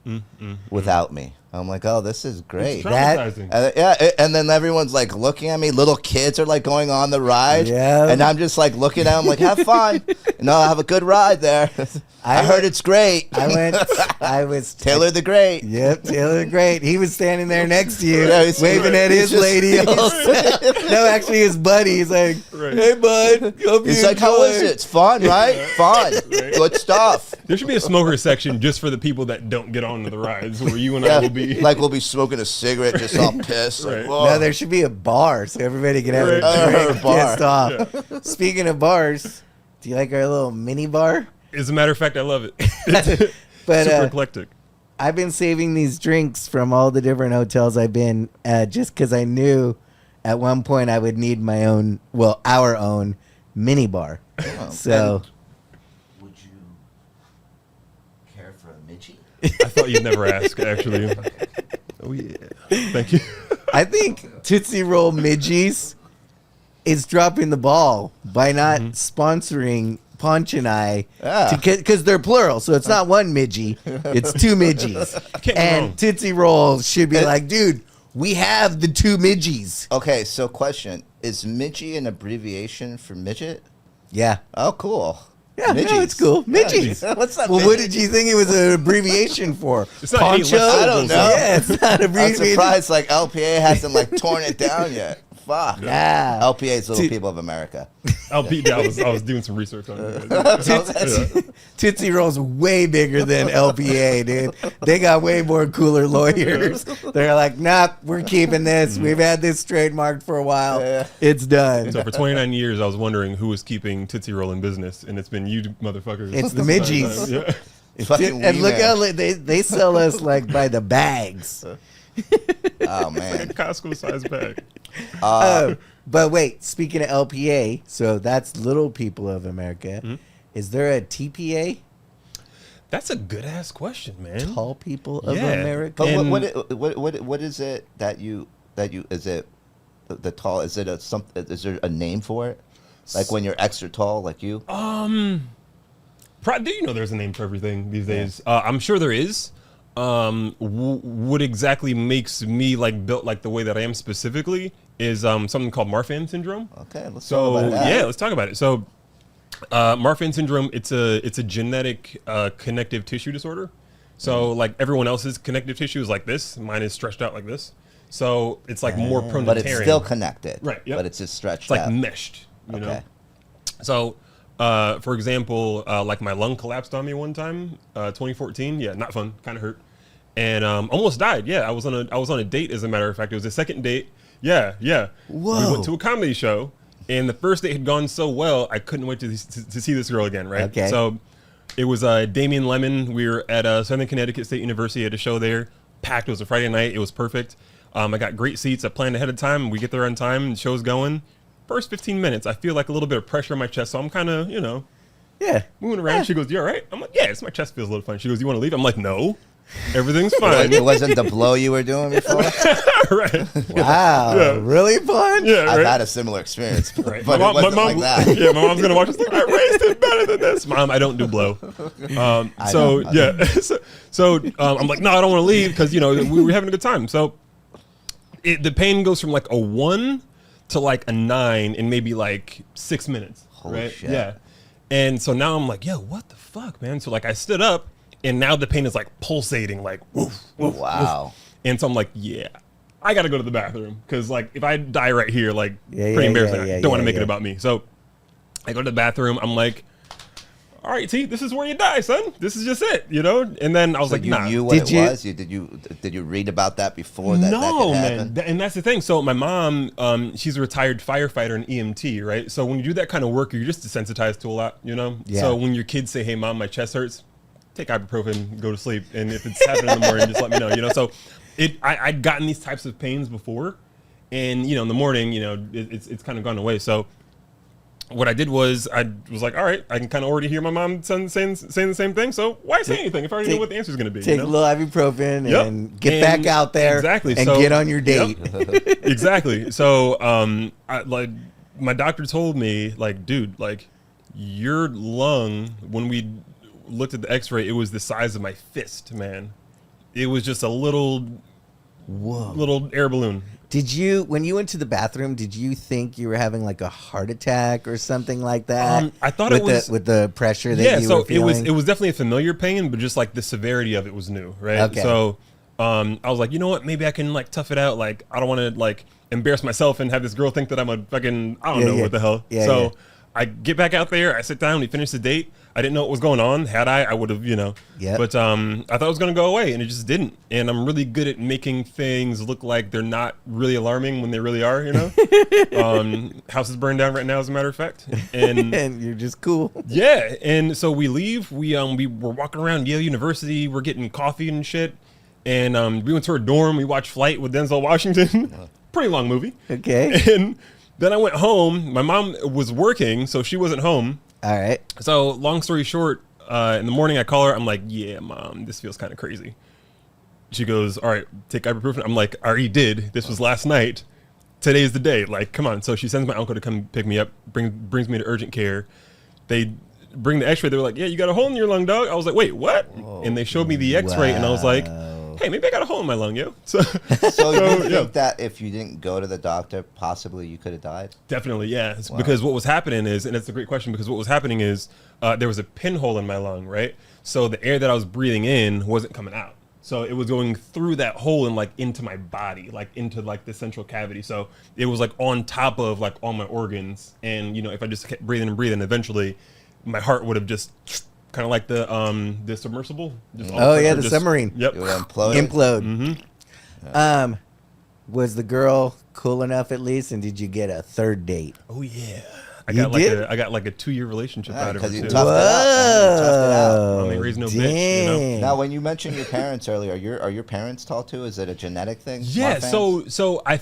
[SPEAKER 2] without me. I'm like, oh, this is great.
[SPEAKER 3] It's traumatizing.
[SPEAKER 2] And then everyone's like looking at me. Little kids are like going on the ride,
[SPEAKER 1] Yeah.
[SPEAKER 2] and I'm just like looking at them like, have fun. Have a good ride there. I heard it's great.
[SPEAKER 1] I was
[SPEAKER 2] Taylor the Grate.
[SPEAKER 1] Yep, Taylor the Grate. He was standing there next to you,
[SPEAKER 2] Yeah, he's-
[SPEAKER 1] waving at
[SPEAKER 2] he's
[SPEAKER 1] his
[SPEAKER 2] just-
[SPEAKER 1] lady. Also. No, actually, his buddy. He's like,
[SPEAKER 3] Right.
[SPEAKER 1] "Hey, bud, hope
[SPEAKER 2] He's
[SPEAKER 1] you
[SPEAKER 2] like, how is
[SPEAKER 1] enjoy."
[SPEAKER 2] it? It's fun, right? Fun. Good stuff.
[SPEAKER 3] There should be a smoker section just for the people that don't get onto the rides where you and I
[SPEAKER 2] Yeah,
[SPEAKER 3] will be.
[SPEAKER 2] like we'll be smoking a cigarette, just all pissed.
[SPEAKER 3] Right.
[SPEAKER 2] Like, whoa.
[SPEAKER 1] No, there should be a bar so everybody can have
[SPEAKER 3] Right.
[SPEAKER 1] a drink
[SPEAKER 2] A bar.
[SPEAKER 1] pissed off. Speaking of bars, do you like our little mini bar?
[SPEAKER 3] As a matter of fact, I love it. It's
[SPEAKER 1] But
[SPEAKER 3] super eclectic.
[SPEAKER 1] I've been saving these drinks from all the different hotels I've been at just because I knew at one point I would need my own, well, our own mini bar. So
[SPEAKER 2] Would you care for a Midgie?
[SPEAKER 3] I thought you'd never ask, actually. Oh, yeah. Thank you.
[SPEAKER 1] I think Tootsie Roll Midgies is dropping the ball by not sponsoring Punch and I,
[SPEAKER 2] Yeah.
[SPEAKER 1] because they're plural, so it's not one midgie, it's two midgies.
[SPEAKER 3] Can't go wrong.
[SPEAKER 1] And Tootsie Roll should be like, dude, we have the two midgies.
[SPEAKER 2] Okay, so question. Is Midgie an abbreviation for midget?
[SPEAKER 1] Yeah.
[SPEAKER 2] Oh, cool.
[SPEAKER 1] Yeah, no, it's cool. Midgies.
[SPEAKER 2] Yeah. What's that?
[SPEAKER 1] Well, what did you think it was an abbreviation for?
[SPEAKER 3] It's not any
[SPEAKER 1] Poncho?
[SPEAKER 3] less
[SPEAKER 2] I don't know.
[SPEAKER 1] Yeah, it's not
[SPEAKER 2] I'm
[SPEAKER 1] abbreviated.
[SPEAKER 2] surprised like LPA hasn't like torn it down yet. Fuck.
[SPEAKER 1] Yeah.
[SPEAKER 2] LPA's Little
[SPEAKER 1] Dude.
[SPEAKER 2] People of America.
[SPEAKER 3] I was doing some research on it.
[SPEAKER 1] Tootsie Roll's way bigger than LPA, dude. They got way more cooler lawyers. They're like, nah, we're keeping this. We've had this trademarked for a while.
[SPEAKER 2] Yeah.
[SPEAKER 1] It's done.
[SPEAKER 3] So for 29 years, I was wondering who was keeping Tootsie Roll in business, and it's been you motherfuckers.
[SPEAKER 1] It's the
[SPEAKER 3] this
[SPEAKER 1] midgies.
[SPEAKER 3] entire time. Yeah.
[SPEAKER 2] Fucking
[SPEAKER 1] And look
[SPEAKER 2] Weeman.
[SPEAKER 1] how they sell us like by the bags.
[SPEAKER 2] Oh man.
[SPEAKER 3] Costco size bag.
[SPEAKER 1] But wait, speaking of LPA, so that's Little People of America.
[SPEAKER 3] Mm-hmm.
[SPEAKER 1] Is there a TPA?
[SPEAKER 3] That's a good ass question, man.
[SPEAKER 1] Tall People of
[SPEAKER 3] Yeah.
[SPEAKER 1] America.
[SPEAKER 2] But
[SPEAKER 3] And-
[SPEAKER 2] what is it that you is it the tall? Is it is there a name for it? Like when you're extra tall, like you?
[SPEAKER 3] Do you know there's a name for everything these days? I'm sure there is. What exactly makes me like built like the way that I am specifically is something called Marfan syndrome.
[SPEAKER 2] Okay, let's
[SPEAKER 3] So
[SPEAKER 2] talk about that.
[SPEAKER 3] yeah, let's talk about it. So Marfan syndrome, it's a genetic connective tissue disorder. So like everyone else's connective tissue is like this, mine is stretched out like this. So it's like more prone
[SPEAKER 2] But
[SPEAKER 3] to
[SPEAKER 2] it's
[SPEAKER 3] tearing.
[SPEAKER 2] still connected.
[SPEAKER 3] Right, yep.
[SPEAKER 2] But it's just stretched
[SPEAKER 3] It's like
[SPEAKER 2] out.
[SPEAKER 3] meshed. You know.
[SPEAKER 2] Okay.
[SPEAKER 3] So, for example, like my lung collapsed on me one time, 2014. Yeah, not fun. Kind of hurt, and almost died. Yeah, I was on a date. As a matter of fact, it was the second date. Yeah.
[SPEAKER 1] Whoa.
[SPEAKER 3] We went to a comedy show, and the first date had gone so well, I couldn't wait to see this girl again. Right.
[SPEAKER 1] Okay.
[SPEAKER 3] So, it was Damian Lemon. We were at Southern Connecticut State University at a show there. Packed. It was a Friday night. It was perfect. I got great seats. I planned ahead of time. We get there on time. The show's going. First 15 minutes, I feel like a little bit of pressure on my chest, so I'm kind of,
[SPEAKER 1] Yeah.
[SPEAKER 3] moving around. She goes, "You all right?" I'm like, "Yeah, it's my chest feels a little funny." She goes, "You want to leave?" I'm like, "No, everything's fine."
[SPEAKER 2] It wasn't the blow you were doing before.
[SPEAKER 3] Right?
[SPEAKER 1] Wow.
[SPEAKER 3] Yeah.
[SPEAKER 1] Really fun?
[SPEAKER 3] Yeah,
[SPEAKER 2] I've
[SPEAKER 3] right.
[SPEAKER 2] had a similar experience, but
[SPEAKER 3] Right.
[SPEAKER 2] it wasn't like that.
[SPEAKER 3] Yeah, my mom's gonna watch this. Like, I raised it better than this, Mom. I don't do blow. So I'm like, no, I don't want to leave because we were having a good time. So the pain goes from like a 1 to like a 9 in maybe like 6 minutes.
[SPEAKER 2] Holy
[SPEAKER 3] right?
[SPEAKER 2] shit.
[SPEAKER 3] Yeah. And so now I'm like, yo, what the fuck, man? So like I stood up and now the pain is like pulsating, like woof, woof,
[SPEAKER 2] Wow.
[SPEAKER 3] woof. And so I'm like, yeah, I got to go to the bathroom because like if I die right here, like
[SPEAKER 1] Yeah,
[SPEAKER 3] pretty
[SPEAKER 1] yeah,
[SPEAKER 3] embarrassing.
[SPEAKER 1] yeah,
[SPEAKER 3] I don't want to
[SPEAKER 1] yeah,
[SPEAKER 3] make
[SPEAKER 1] yeah.
[SPEAKER 3] it about me. So I go to the bathroom. I'm like, all right, T, this is where you die, son. This is just it, And then I was
[SPEAKER 2] So
[SPEAKER 3] like,
[SPEAKER 2] you
[SPEAKER 3] nah.
[SPEAKER 2] knew what
[SPEAKER 1] Did
[SPEAKER 2] it
[SPEAKER 1] you-
[SPEAKER 2] was? Did you read about that before that
[SPEAKER 3] No,
[SPEAKER 2] could
[SPEAKER 3] man.
[SPEAKER 2] happen?
[SPEAKER 3] And that's the thing. So my mom, she's a retired firefighter and EMT, right? So when you do that kind of work, you're just desensitized to a lot,
[SPEAKER 1] Yeah.
[SPEAKER 3] So when your kids say, "Hey, mom, my chest hurts," take ibuprofen, go to sleep, and if it's happening in the morning, just let me know, So I'd gotten these types of pains before, and in the morning, it's kind of gone away. So what I did was I was like, all right, I can kind of already hear my mom saying the same thing. So why say anything if I already know what the answer is going to be?
[SPEAKER 1] Take a little ibuprofen
[SPEAKER 3] Yep.
[SPEAKER 1] and get
[SPEAKER 3] And-
[SPEAKER 1] back out there
[SPEAKER 3] exactly.
[SPEAKER 1] and
[SPEAKER 3] So-
[SPEAKER 1] get on your date.
[SPEAKER 3] Yep. Exactly. So my doctor told me, like, dude, like your lung, when we looked at the x-ray, it was the size of my fist, man. It was just a little air balloon.
[SPEAKER 1] Did you, when you went to the bathroom, did you think you were having like a heart attack or something like that?
[SPEAKER 3] I thought
[SPEAKER 1] with
[SPEAKER 3] it was
[SPEAKER 1] with the pressure that
[SPEAKER 3] yeah.
[SPEAKER 1] you
[SPEAKER 3] So
[SPEAKER 1] were feeling.
[SPEAKER 3] it was definitely a familiar pain, but just like the severity of it was new, right?
[SPEAKER 1] Okay.
[SPEAKER 3] So I was like, you know what? Maybe I can like tough it out. Like I don't want to like embarrass myself and have this girl think that I'm a fucking I don't
[SPEAKER 1] Yeah,
[SPEAKER 3] know
[SPEAKER 1] yeah.
[SPEAKER 3] what the hell.
[SPEAKER 1] Yeah,
[SPEAKER 3] so
[SPEAKER 1] yeah.
[SPEAKER 3] I get back out there. I sit down. We finish the date. I didn't know what was going on. Had I would have,
[SPEAKER 1] Yep.
[SPEAKER 3] But I thought it was going to go away, and it just didn't. And I'm really good at making things look like they're not really alarming when they really are. House is burned down right now, as a matter of fact. And
[SPEAKER 1] and you're just cool.
[SPEAKER 3] yeah, and so we leave. We were walking around Yale University. We're getting coffee and shit. And we went to our dorm. We watched Flight with Denzel Washington. Pretty long movie.
[SPEAKER 1] Okay.
[SPEAKER 3] And then I went home. My mom was working, so she wasn't home.
[SPEAKER 1] All right.
[SPEAKER 3] So long story short, in the morning I call her. I'm like, yeah, Mom, this feels kind of crazy. She goes, all right, take ibuprofen. I'm like, I already did. This was last night. Today's the day. Like, come on. So she sends my uncle to come pick me up, brings me to urgent care. They bring the x-ray. They were like, yeah, you got a hole in your lung, dog. I was like, wait, what? And they showed me the x-ray, and I was like, hey, maybe I got a hole in my lung, yo. So
[SPEAKER 2] So you
[SPEAKER 3] yeah.
[SPEAKER 2] think that if you didn't go to the doctor, possibly you could have died?
[SPEAKER 3] Definitely, yeah. It's because what was happening is, and it's a great question, because what was happening is there was a pinhole in my lung, right? So the air that I was breathing in wasn't coming out. So it was going through that hole and like into my body, like into like the central cavity. So it was like on top of like all my organs. And, if I just kept breathing and breathing, eventually my heart would have just kind of like the submersible. Just all
[SPEAKER 1] Oh,
[SPEAKER 3] the
[SPEAKER 1] yeah,
[SPEAKER 3] pressure
[SPEAKER 1] the
[SPEAKER 3] just-
[SPEAKER 1] submarine.
[SPEAKER 3] Yep.
[SPEAKER 2] It would implode.
[SPEAKER 1] Implode. Was the girl cool enough at least, and did you get a third date?
[SPEAKER 3] Oh yeah. I
[SPEAKER 1] You
[SPEAKER 3] got
[SPEAKER 1] did?
[SPEAKER 3] I got like a 2-year relationship out of
[SPEAKER 2] because
[SPEAKER 3] it
[SPEAKER 2] you
[SPEAKER 3] too.
[SPEAKER 2] toughed it up. Man. You toughed it out.
[SPEAKER 3] I mean, raise no bitch, you know?
[SPEAKER 1] Dang.
[SPEAKER 2] Now, when you mentioned your parents earlier, are your parents tall too? Is it a genetic thing?
[SPEAKER 3] Yeah,
[SPEAKER 2] Marfans?
[SPEAKER 3] so I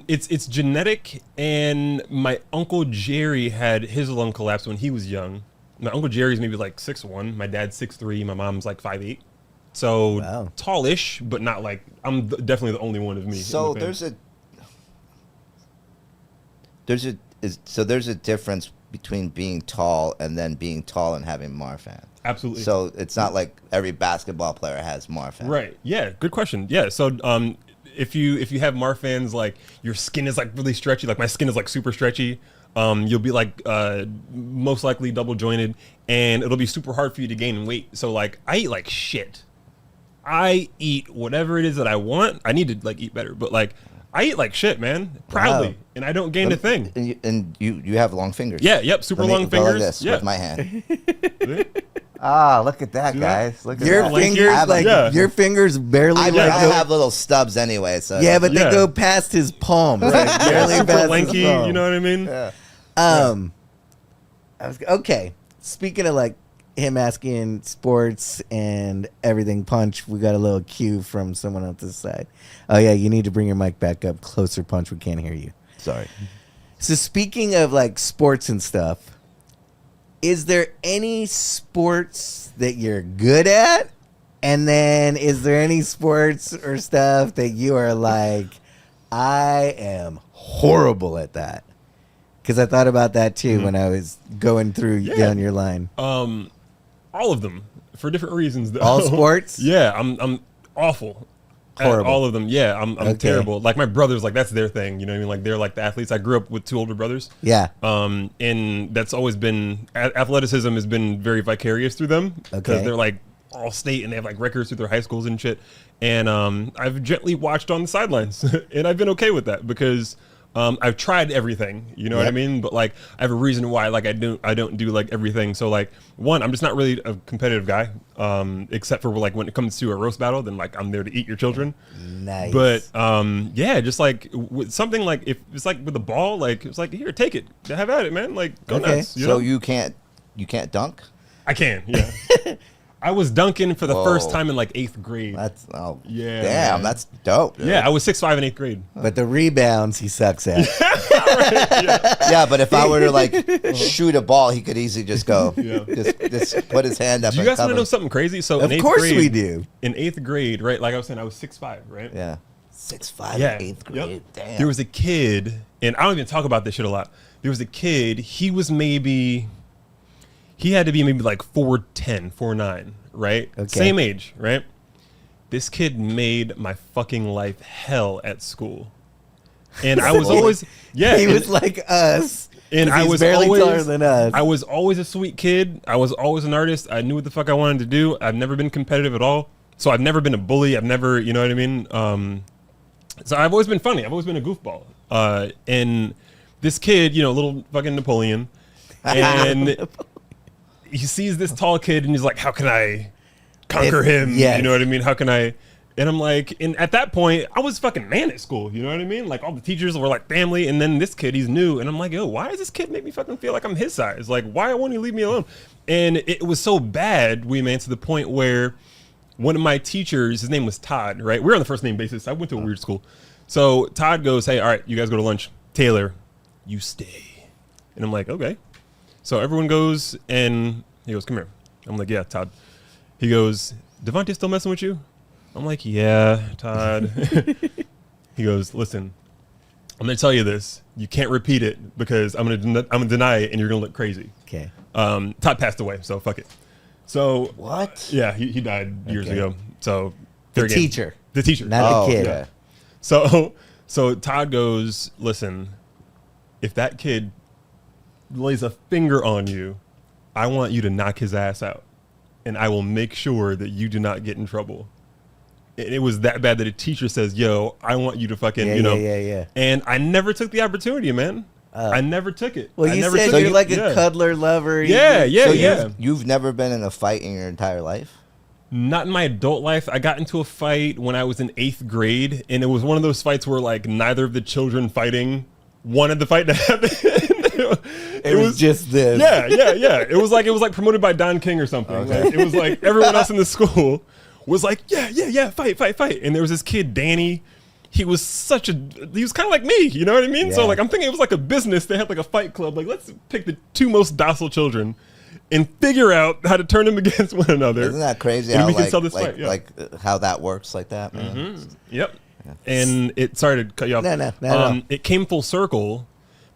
[SPEAKER 3] it's genetic, and my uncle Jerry had his lung collapse when he was young. My uncle Jerry's maybe like 6'1", my dad's 6'3", my mom's like 5'8". So
[SPEAKER 1] Wow.
[SPEAKER 3] tallish, but not like definitely the only one of me.
[SPEAKER 2] So
[SPEAKER 3] in the family.
[SPEAKER 2] there's a difference between being tall and then being tall and having Marfan.
[SPEAKER 3] Absolutely.
[SPEAKER 2] So it's not like every basketball player has Marfan.
[SPEAKER 3] Right. Yeah. Good question. Yeah. So if you have Marfans, like your skin is like really stretchy, like my skin is like super stretchy. You'll be like most likely double jointed, and it'll be super hard for you to gain weight. So like I eat like shit. I eat whatever it is that I want. I need to like eat better, but like I eat like shit, man, proudly,
[SPEAKER 2] Wow.
[SPEAKER 3] and I don't gain a thing.
[SPEAKER 2] And you have long fingers.
[SPEAKER 3] Yeah. Yep. Super
[SPEAKER 2] Let me
[SPEAKER 3] long
[SPEAKER 2] go like
[SPEAKER 3] fingers.
[SPEAKER 2] this
[SPEAKER 3] Yeah.
[SPEAKER 2] with my hand. Look at that, guys. Look at
[SPEAKER 1] Your
[SPEAKER 2] that.
[SPEAKER 3] Lanky?
[SPEAKER 1] fingers, like
[SPEAKER 3] Yeah.
[SPEAKER 1] your fingers barely.
[SPEAKER 2] I
[SPEAKER 1] like, go-
[SPEAKER 2] have little stubs anyway. So
[SPEAKER 1] yeah, but
[SPEAKER 3] Yeah.
[SPEAKER 1] they go past his palm. Like, barely
[SPEAKER 3] Super
[SPEAKER 1] past
[SPEAKER 3] lanky.
[SPEAKER 1] his palm.
[SPEAKER 3] You know what I mean?
[SPEAKER 2] Yeah.
[SPEAKER 1] I was okay. Speaking of like him asking sports and everything, Punch, we got a little cue from someone on this side. Oh yeah, you need to bring your mic back up closer, Punch. We can't hear you.
[SPEAKER 2] Sorry.
[SPEAKER 1] So speaking of like sports and stuff, is there any sports that you're good at? And then is there any sports or stuff that you are like, I am horrible at that? Because I thought about that too when I was going through down your line.
[SPEAKER 3] All of them for different reasons. Though.
[SPEAKER 1] All sports?
[SPEAKER 3] Yeah, I'm awful. At
[SPEAKER 1] Horrible.
[SPEAKER 3] all of them. Yeah, I'm
[SPEAKER 1] Okay.
[SPEAKER 3] terrible. Like my brothers, like that's their thing. You know what I mean? Like they're like the athletes. I grew up with 2 older brothers.
[SPEAKER 1] Yeah.
[SPEAKER 3] And that's always been athleticism has been very vicarious through them because
[SPEAKER 1] Okay.
[SPEAKER 3] they're like all state and they have like records through their high schools and shit. And I've gently watched on the sidelines, and I've been okay with that because. I've tried everything, you know what I
[SPEAKER 1] Yep.
[SPEAKER 3] mean? But like, I have a reason why, like, I don't do like everything. So like, one, I'm just not really a competitive guy, except for like when it comes to a roast battle, then like I'm there to eat your children.
[SPEAKER 1] Nice.
[SPEAKER 3] But yeah, just like with something like if it's like with the ball, like it's like here, take it, have at it, man. Like go
[SPEAKER 1] Okay.
[SPEAKER 3] nuts. You
[SPEAKER 2] So
[SPEAKER 3] know?
[SPEAKER 2] you can't dunk?
[SPEAKER 3] I can, yeah. I was dunking for the first
[SPEAKER 2] Whoa.
[SPEAKER 3] time in like 8th grade.
[SPEAKER 2] Damn,
[SPEAKER 3] Yeah, man.
[SPEAKER 2] that's dope. Dude.
[SPEAKER 3] Yeah, I was 6'5" in 8th grade.
[SPEAKER 1] But the rebounds he sucks at.
[SPEAKER 2] Yeah, but if I were to like shoot a ball, he could easily just go,
[SPEAKER 3] Yeah.
[SPEAKER 2] just put his hand up.
[SPEAKER 3] Do you
[SPEAKER 2] and
[SPEAKER 3] guys want
[SPEAKER 2] cover.
[SPEAKER 3] to know something crazy? So
[SPEAKER 1] Of
[SPEAKER 3] in 8th
[SPEAKER 1] course
[SPEAKER 3] grade,
[SPEAKER 1] we do.
[SPEAKER 3] In 8th grade, right? Like I was saying, I was 6'5", right?
[SPEAKER 2] Yeah, 6'5",
[SPEAKER 3] Yeah.
[SPEAKER 2] 8th grade. Damn.
[SPEAKER 3] There was a kid, and I don't even talk about this shit a lot. There was a kid, he had to be maybe like 4'10", 4'9", right?
[SPEAKER 1] Okay.
[SPEAKER 3] Same age, right? This kid made my fucking life hell at school. And I was always, yeah.
[SPEAKER 1] He
[SPEAKER 3] and-
[SPEAKER 1] was like us.
[SPEAKER 3] and
[SPEAKER 1] 'cause
[SPEAKER 3] I
[SPEAKER 1] he's
[SPEAKER 3] was
[SPEAKER 1] barely
[SPEAKER 3] always
[SPEAKER 1] taller than us.
[SPEAKER 3] I was always a sweet kid. I was always an artist. I knew what the fuck I wanted to do. I've never been competitive at all. So I've never been a bully. I've never, you know what I mean? So I've always been funny. I've always been a goofball. And this kid, you know, little fucking Napoleon, and he sees this tall kid and he's like, how can I conquer him?
[SPEAKER 1] yes.
[SPEAKER 3] You know what I mean? How can I? And I'm like, and at that point, I was fucking man at school. You know what I mean? Like all the teachers were like family, and then this kid, he's new, and I'm like, yo, why does this kid make me fucking feel like I'm his size? Like, why won't he leave me alone? And it was so bad, Weeman, to the point where one of my teachers, his name was Todd, right? We're on the first name basis. I went to a weird school. So Todd goes, hey, all right, you guys go to lunch. Taylor, you stay. And I'm like, okay. So everyone goes, and he goes, come here. I'm like, yeah, Todd. He goes, Devontae still messing with you? I'm like, yeah, Todd. He goes, listen, I'm going to tell you this. You can't repeat it because I'm going to deny it, and you're going to look crazy.
[SPEAKER 1] Okay.
[SPEAKER 3] Todd passed away, so fuck it. So
[SPEAKER 2] What?
[SPEAKER 3] yeah, he died years
[SPEAKER 1] Okay.
[SPEAKER 3] ago. So
[SPEAKER 1] The
[SPEAKER 3] fair game.
[SPEAKER 1] teacher.
[SPEAKER 3] The teacher.
[SPEAKER 1] Not the kid.
[SPEAKER 2] okay.
[SPEAKER 3] So Todd goes, listen, if that kid lays a finger on you, I want you to knock his ass out, and I will make sure that you do not get in trouble. And it was that bad that a teacher says, yo, I want you to fucking,
[SPEAKER 1] Yeah,
[SPEAKER 3] you know.
[SPEAKER 1] yeah.
[SPEAKER 3] And I never took the opportunity, man. I never took it.
[SPEAKER 1] Well,
[SPEAKER 3] I
[SPEAKER 1] you
[SPEAKER 3] never
[SPEAKER 1] said
[SPEAKER 3] took
[SPEAKER 1] you're
[SPEAKER 3] it.
[SPEAKER 1] like a
[SPEAKER 3] Yeah.
[SPEAKER 1] cuddler lover.
[SPEAKER 3] Yeah, yeah,
[SPEAKER 2] So
[SPEAKER 3] yeah.
[SPEAKER 2] you've never been in a fight in your entire life?
[SPEAKER 3] Not in my adult life. I got into a fight when I was in 8th grade, and it was one of those fights where like neither of the children fighting wanted the fight to happen.
[SPEAKER 1] It was just this.
[SPEAKER 3] Yeah. It was like promoted by Don King or something.
[SPEAKER 2] Okay.
[SPEAKER 3] Like, it was like everyone else in the school was like, yeah, fight. And there was this kid, Danny. He was kind of like me, you know what I mean?
[SPEAKER 1] Yeah.
[SPEAKER 3] So like I'm thinking it was like a business. They had like a fight club. Like, let's pick the two most docile children and figure out how to turn them against one another.
[SPEAKER 2] Isn't that crazy?
[SPEAKER 3] And
[SPEAKER 2] How
[SPEAKER 3] we can
[SPEAKER 2] like,
[SPEAKER 3] sell this
[SPEAKER 2] like,
[SPEAKER 3] fight, yeah.
[SPEAKER 2] like how that works like that, man.
[SPEAKER 3] Yep. And it sorry to cut you off.
[SPEAKER 1] No.
[SPEAKER 3] It came full circle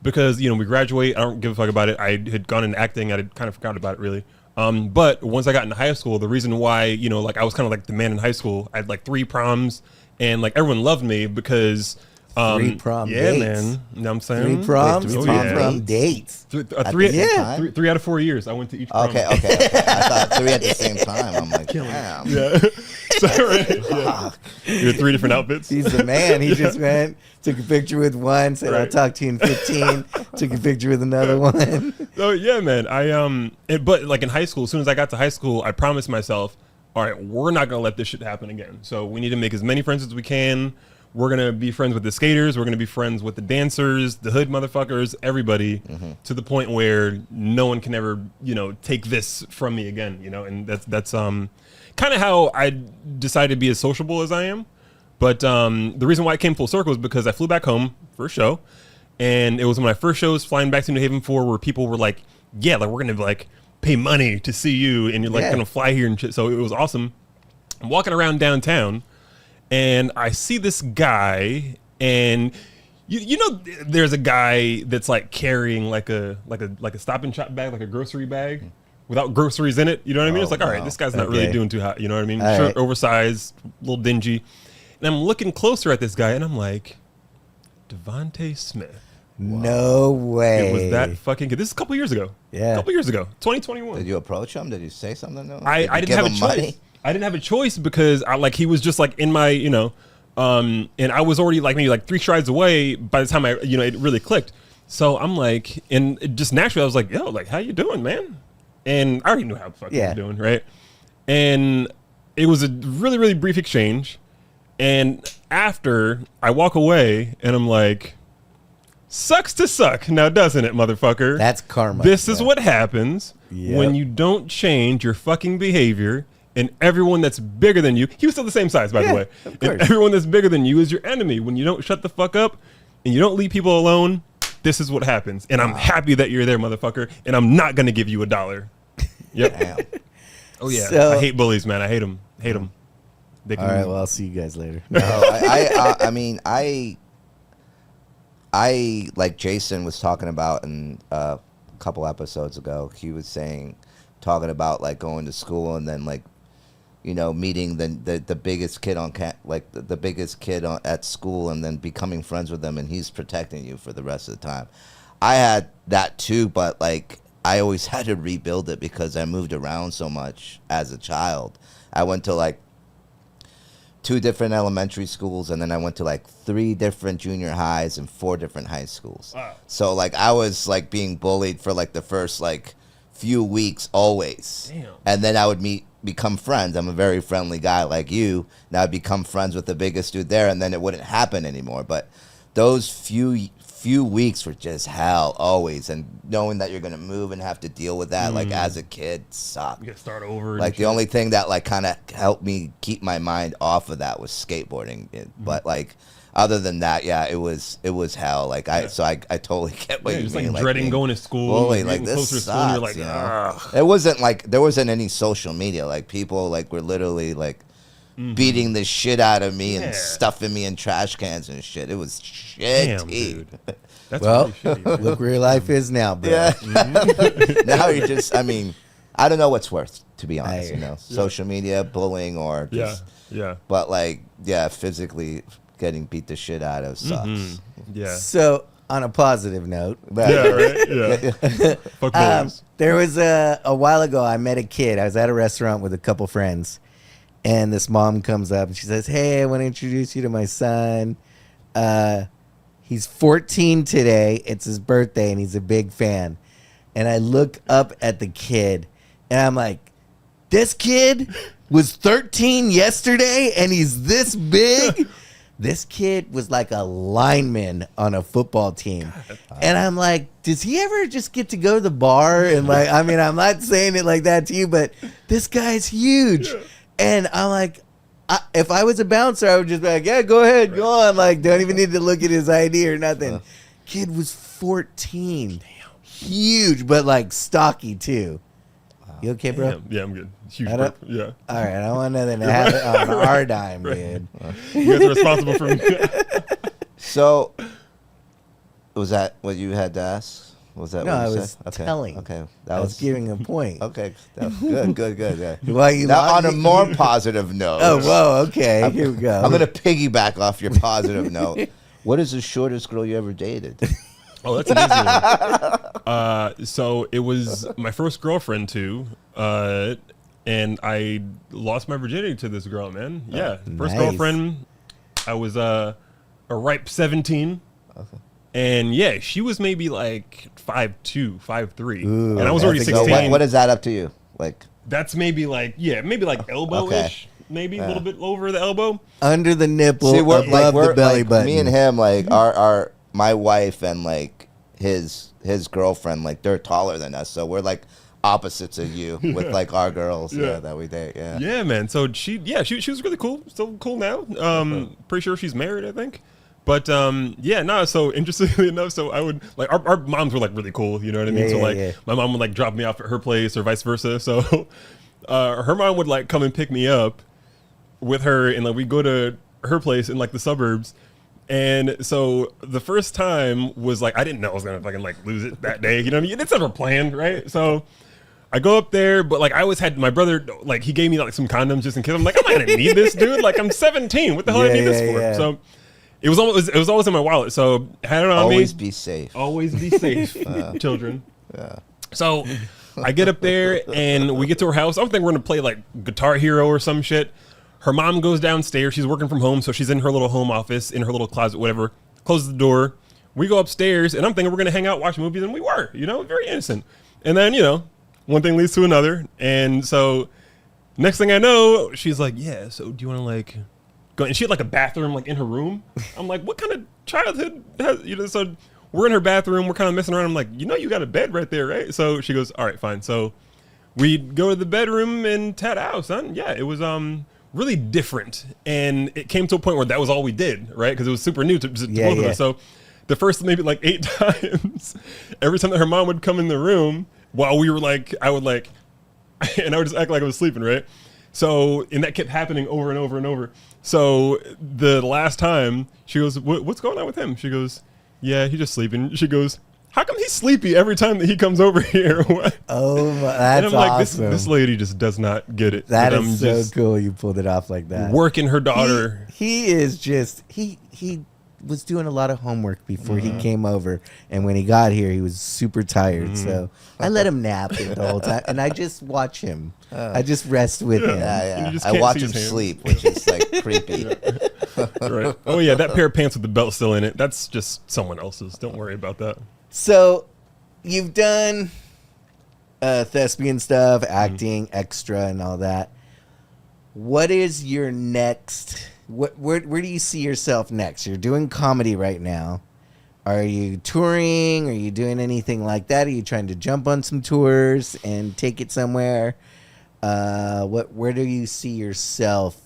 [SPEAKER 3] because, you know, we graduate. I don't give a fuck about it. I had gone into acting. I had kind of forgot about it, really. But once I got into high school, the reason why, you know, like I was kind of like the man in high school. I had like 3 proms, and like everyone loved me because
[SPEAKER 1] 3 prom
[SPEAKER 3] yeah,
[SPEAKER 1] dates.
[SPEAKER 3] man. You know what I'm saying?
[SPEAKER 1] 3 proms,
[SPEAKER 2] Wait,
[SPEAKER 1] 3
[SPEAKER 2] yeah.
[SPEAKER 1] prom dates.
[SPEAKER 3] Three,
[SPEAKER 1] Yeah.
[SPEAKER 3] three out of 4 years. I went to each prom.
[SPEAKER 2] Okay. I thought 3 at the same time. I'm like, damn.
[SPEAKER 3] Yeah. Sorry. Yeah. You had 3 different outfits.
[SPEAKER 1] He's the man. He just went, took a picture with one, said, I'll
[SPEAKER 3] Right.
[SPEAKER 1] talk to you in 15, took a picture with another one.
[SPEAKER 3] So yeah, man. But like in high school, as soon as I got to high school, I promised myself, all right, we're not gonna let this shit happen again. So we need to make as many friends as we can. We're gonna be friends with the skaters. We're gonna be friends with the dancers, the hood motherfuckers, everybody, to the point where no one can ever, you know, take this from me again. You know, and that's kind of how I decided to be as sociable as I am. But the reason why it came full circle is because I flew back home for a show, and it was one of my first shows flying back to New Haven for, where people were like, yeah, like we're gonna like pay money to see you, and you're like gonna fly here and shit. So it was awesome. I'm walking around downtown, and I see this guy, and you know, there's a guy that's like carrying like a Stop and Shop bag, like a grocery bag, without groceries in it. You know what I mean? It's like, all right, this guy's not really doing too hot. You know what I mean?
[SPEAKER 1] All
[SPEAKER 3] Shirt
[SPEAKER 1] right.
[SPEAKER 3] oversized, a little dingy. And I'm looking closer at this guy, and I'm like, Devontae Smith.
[SPEAKER 1] No way.
[SPEAKER 3] It was that fucking kid. This is a couple years ago.
[SPEAKER 1] Yeah.
[SPEAKER 3] A couple years ago. 2021.
[SPEAKER 2] Did you approach him? Did you say something to him?
[SPEAKER 3] I
[SPEAKER 2] Did you
[SPEAKER 3] didn't
[SPEAKER 2] give
[SPEAKER 3] have a
[SPEAKER 2] him
[SPEAKER 3] choice.
[SPEAKER 2] money?
[SPEAKER 3] I didn't have a choice because he was just like in my, you know, and I was already like maybe like 3 strides away by the time it really clicked. So I'm like, and it just naturally I was like, yo, like, how you doing, man? And I already knew how the fuck he was doing, right? And it was a really, really brief exchange. And after I walk away and I'm like, sucks to suck now, doesn't it, motherfucker?
[SPEAKER 1] That's karma.
[SPEAKER 3] This is what happens
[SPEAKER 1] Yep.
[SPEAKER 3] when you don't change your fucking behavior, and everyone that's bigger than you, he was still the same size, by the way,
[SPEAKER 1] of
[SPEAKER 3] and
[SPEAKER 1] course.
[SPEAKER 3] everyone that's bigger than you is your enemy. When you don't shut the fuck up and you don't leave people alone, this is what happens. And I'm happy that you're there, motherfucker, and I'm not going to give you $1. Yep.
[SPEAKER 2] Damn.
[SPEAKER 3] Oh, yeah.
[SPEAKER 1] So-
[SPEAKER 3] I hate bullies, man. I hate them. Hate them. They
[SPEAKER 1] All right, well, I'll see you guys later.
[SPEAKER 2] No, I like Jason was talking about in a couple episodes ago. He was talking about like going to school and then like, you know, meeting the biggest kid on the biggest kid at school and then becoming friends with them, and he's protecting you for the rest of the time. I had that too, but like I always had to rebuild it because I moved around so much as a child. I went to like 2 different elementary schools, and then I went to like 3 different junior highs and 4 different high schools.
[SPEAKER 3] Wow.
[SPEAKER 2] So like I was like being bullied for like the first like few weeks always.
[SPEAKER 3] Damn.
[SPEAKER 2] And then I would become friends. I'm a very friendly guy like you. Now I'd become friends with the biggest dude there, and then it wouldn't happen anymore. But those few weeks were just hell always, and knowing that you're gonna move and have to deal with that like as a kid sucked.
[SPEAKER 3] You got to start over.
[SPEAKER 2] Like the only thing that like kind of helped me keep my mind off of that was skateboarding. But like other than that, yeah, it was hell. Like I totally get what you
[SPEAKER 3] just
[SPEAKER 2] mean.
[SPEAKER 3] like dreading
[SPEAKER 2] being
[SPEAKER 3] going to school.
[SPEAKER 2] bullied, like
[SPEAKER 3] getting
[SPEAKER 2] this
[SPEAKER 3] closer to
[SPEAKER 2] sucks.
[SPEAKER 3] school, and you're like,
[SPEAKER 2] you know?
[SPEAKER 3] ugh.
[SPEAKER 2] It wasn't like there wasn't any social media. Like people like were literally like beating the shit out of me
[SPEAKER 3] Yeah.
[SPEAKER 2] and stuffing me in trash cans and shit. It was
[SPEAKER 3] Damn,
[SPEAKER 2] shitty.
[SPEAKER 3] dude. That's
[SPEAKER 1] Well,
[SPEAKER 3] really shitty.
[SPEAKER 1] look where your life is now, bro.
[SPEAKER 2] Yeah. Now you're just. I mean, I don't know what's worse, to be honest. You know, social media, bullying, or
[SPEAKER 3] Yeah.
[SPEAKER 2] just.
[SPEAKER 3] Yeah.
[SPEAKER 2] But like, yeah, physically getting beat the shit out of sucks.
[SPEAKER 3] Yeah.
[SPEAKER 1] So, on a positive note,
[SPEAKER 3] Yeah, right? Yeah. Fuck bullies.
[SPEAKER 1] there was a while ago, I met a kid. I was at a restaurant with a couple friends, and this mom comes up and she says, "Hey, I want to introduce you to my son. He's 14 today. It's his birthday, and he's a big fan." And I look up at the kid, and I'm like, "This kid was 13 yesterday, and he's this big." This kid was like a lineman on a football team. And I'm like, does he ever just get to go to the bar? And like, I mean, I'm not saying it like that to you, but this guy's huge. Yeah. And I'm like, if I was a bouncer, I would just be like, yeah, go ahead, go on. Like, don't even need to look at his ID or nothing. Kid was 14. Damn. Huge, but like stocky too. You okay, bro?
[SPEAKER 3] Yeah, I'm good. Huge burp. Yeah.
[SPEAKER 1] All right, I want nothing to happen on our dime, dude.
[SPEAKER 3] You guys are responsible for me.
[SPEAKER 2] So, was that what you had to ask? Was that
[SPEAKER 1] no,
[SPEAKER 2] what you
[SPEAKER 1] I was
[SPEAKER 2] said? Okay.
[SPEAKER 1] telling.
[SPEAKER 2] Okay,
[SPEAKER 1] I was giving a point.
[SPEAKER 2] Okay, good. Yeah.
[SPEAKER 1] Why you
[SPEAKER 2] now, on a more positive note.
[SPEAKER 1] Oh, whoa, okay. Here we go.
[SPEAKER 2] I'm gonna piggyback off your positive note. What is the shortest girl you ever dated?
[SPEAKER 3] Oh, that's an easy one. So it was my first girlfriend too, and I lost my virginity to this girl, man. Yeah, first girlfriend. I was a ripe 17. Okay. And yeah, she was maybe like 5'2", 5'3", and I was already 16.
[SPEAKER 2] So what is that up to you? Like
[SPEAKER 3] that's maybe like elbow-ish, maybe a little bit over the elbow,
[SPEAKER 1] under the nipple, above the belly button.
[SPEAKER 2] Me and him, like our my wife and like his girlfriend, like they're taller than us, so we're like opposites of you with like our girls that we date. Yeah,
[SPEAKER 3] man. So she was really cool, still cool now. Pretty sure she's married, I think. But so interestingly enough, so I would like our moms were like really cool, you know what I mean? My mom would like drop me off at her place or vice versa. So her mom would like come and pick me up with her, and like we go to her place in like the suburbs. And so the first time was like I didn't know I was gonna fucking like lose it that day, you know what I mean? It's never planned, right? So I go up there, but like I always had my brother, like he gave me like some condoms just in case. I'm like, I'm not gonna need this, dude. Like I'm 17. What the hell do I need this for? So it was always in my wallet. So I had it on me.
[SPEAKER 2] Always be safe.
[SPEAKER 3] Always be safe, children. Yeah. So I get up there and we get to her house. I don't think we're gonna play like Guitar Hero or some shit. Her mom goes downstairs. She's working from home, so she's in her little home office, in her little closet, whatever. Closes the door. We go upstairs, and I'm thinking we're gonna hang out, watch movies, and we were, very innocent. And then, one thing leads to another, and so next thing I know, she's like, "Yeah, so do you want to like go?" And she had like a bathroom like in her room. I'm like, "What kind of childhood has?" So we're in her bathroom. We're kind of messing around. I'm like, "You got a bed right there, right?" So she goes, "All right, fine." So we go to the bedroom and tat out, son. Yeah, it was really different, and it came to a point where that was all we did, right? Because it was super new to both of us. So the first maybe like 8 times, every time that her mom would come in the room while we were like, I would like, and I would just act like I was sleeping, right? So, and that kept happening over and over and over. So the last time she goes, "What's going on with him?" She goes, "Yeah, he's just sleeping." She goes, "How come he's sleepy every time that he comes over here?"
[SPEAKER 1] Oh, that's
[SPEAKER 3] and I'm like,
[SPEAKER 1] awesome.
[SPEAKER 3] This lady just does not get it.
[SPEAKER 1] That is so cool. You pulled it off like that.
[SPEAKER 3] Working her daughter.
[SPEAKER 1] He is just he was doing a lot of homework before he came over, and when he got here, he was super tired. So I let him nap the whole time, and I just watch him. I just rest with him.
[SPEAKER 2] Yeah. I watch him sleep, which is like creepy.
[SPEAKER 3] Right. Oh yeah, that pair of pants with the belt still in it. That's just someone else's. Don't worry about that.
[SPEAKER 1] So, you've done thespian stuff, acting, extra, and all that. What is your next? Where do you see yourself next? You're doing comedy right now. Are you touring? Are you doing anything like that? Are you trying to jump on some tours and take it somewhere? Where do you see yourself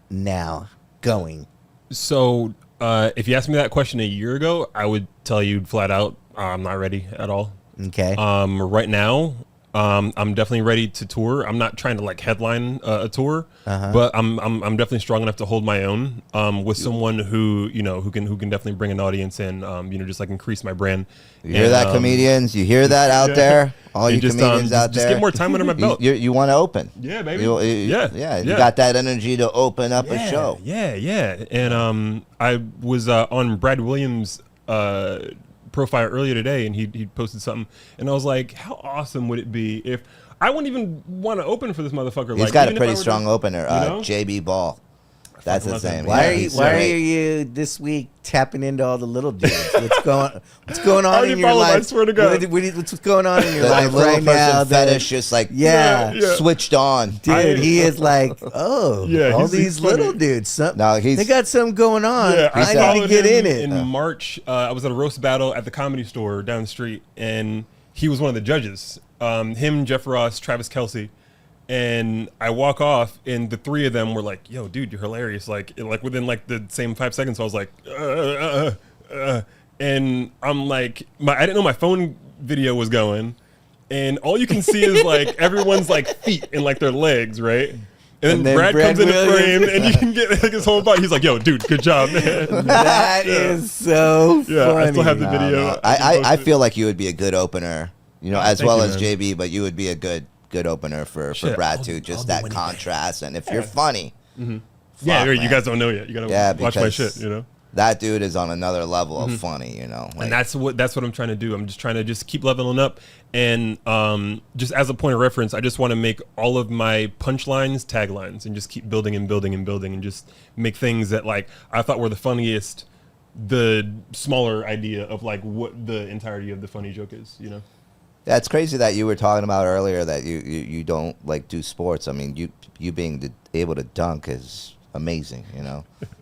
[SPEAKER 1] now going? So,
[SPEAKER 3] if you asked me that question a year ago, I would tell you flat out, I'm not ready at all.
[SPEAKER 1] Okay.
[SPEAKER 3] Right now, I'm definitely ready to tour. I'm not trying to like headline a tour, but I'm definitely strong enough to hold my own with someone who can definitely bring an audience and just like increase my brand.
[SPEAKER 2] You hear that, comedians? You hear that out there? All you comedians out there,
[SPEAKER 3] just get more time under my belt.
[SPEAKER 2] You want to open?
[SPEAKER 3] Yeah, baby.
[SPEAKER 2] You got that energy to open up a show.
[SPEAKER 3] Yeah. And I was on Brad Williams' profile earlier today, and he posted something, and I was like, how awesome would it be if I wouldn't even want to open for this motherfucker?
[SPEAKER 2] He's got a pretty strong opener, JB Ball. That's
[SPEAKER 3] fucking
[SPEAKER 2] his
[SPEAKER 3] love him.
[SPEAKER 2] name.
[SPEAKER 1] Why
[SPEAKER 2] Yeah,
[SPEAKER 1] are you?
[SPEAKER 2] he's
[SPEAKER 1] Why are
[SPEAKER 2] great.
[SPEAKER 1] you this week tapping into all the little dudes? What's going on
[SPEAKER 3] already
[SPEAKER 1] in your
[SPEAKER 3] follow him,
[SPEAKER 1] life?
[SPEAKER 3] I swear to God.
[SPEAKER 1] What's going on in your
[SPEAKER 2] The
[SPEAKER 1] life
[SPEAKER 2] little
[SPEAKER 1] right now?
[SPEAKER 2] person fetish just like
[SPEAKER 1] Yeah.
[SPEAKER 2] switched on.
[SPEAKER 1] Dude, he is like, oh,
[SPEAKER 3] Yeah,
[SPEAKER 1] all
[SPEAKER 3] he's
[SPEAKER 1] these
[SPEAKER 3] funny.
[SPEAKER 1] little dudes.
[SPEAKER 2] No,
[SPEAKER 1] They got something going on.
[SPEAKER 3] Yeah,
[SPEAKER 1] I need to
[SPEAKER 3] followed
[SPEAKER 1] get
[SPEAKER 3] him
[SPEAKER 1] in it.
[SPEAKER 3] In March, I was at a roast battle at the Comedy Store down the street, and he was one of the judges. Him, Jeff Ross, Travis Kelce. And I walk off, and the three of them were like, "Yo, dude, you're hilarious!" Like within like the same 5 seconds, so I was like, and I'm like, I didn't know my phone video was going, and all you can see is like everyone's like feet and like their legs, right? And then Brad comes in the frame, and you can get like his whole body. He's like, "Yo, dude, good job, man."
[SPEAKER 1] That is so funny.
[SPEAKER 3] Yeah, I still have the video.
[SPEAKER 2] No. I feel like you would be a good opener, as
[SPEAKER 3] Thank
[SPEAKER 2] well
[SPEAKER 3] you,
[SPEAKER 2] as
[SPEAKER 3] man.
[SPEAKER 2] JB, but you would be a good opener for
[SPEAKER 3] Shit,
[SPEAKER 2] Brad
[SPEAKER 3] I'll
[SPEAKER 2] too.
[SPEAKER 3] do
[SPEAKER 2] Just that
[SPEAKER 3] anything.
[SPEAKER 2] contrast, and if you're funny,
[SPEAKER 3] Yeah,
[SPEAKER 2] fuck,
[SPEAKER 3] you
[SPEAKER 2] man.
[SPEAKER 3] guys don't know yet. You gotta watch my
[SPEAKER 2] because
[SPEAKER 3] shit,
[SPEAKER 2] that dude is on another level of funny, like,
[SPEAKER 3] And that's what I'm trying to do. I'm just trying to keep leveling up, and just as a point of reference, I just want to make all of my punchlines taglines, and just keep building and building and building, and just make things that like I thought were the funniest, the smaller idea of like what the entirety of the funny joke is.
[SPEAKER 2] Yeah, it's crazy that you were talking about earlier that you don't like do sports. I mean, you being able to dunk is amazing.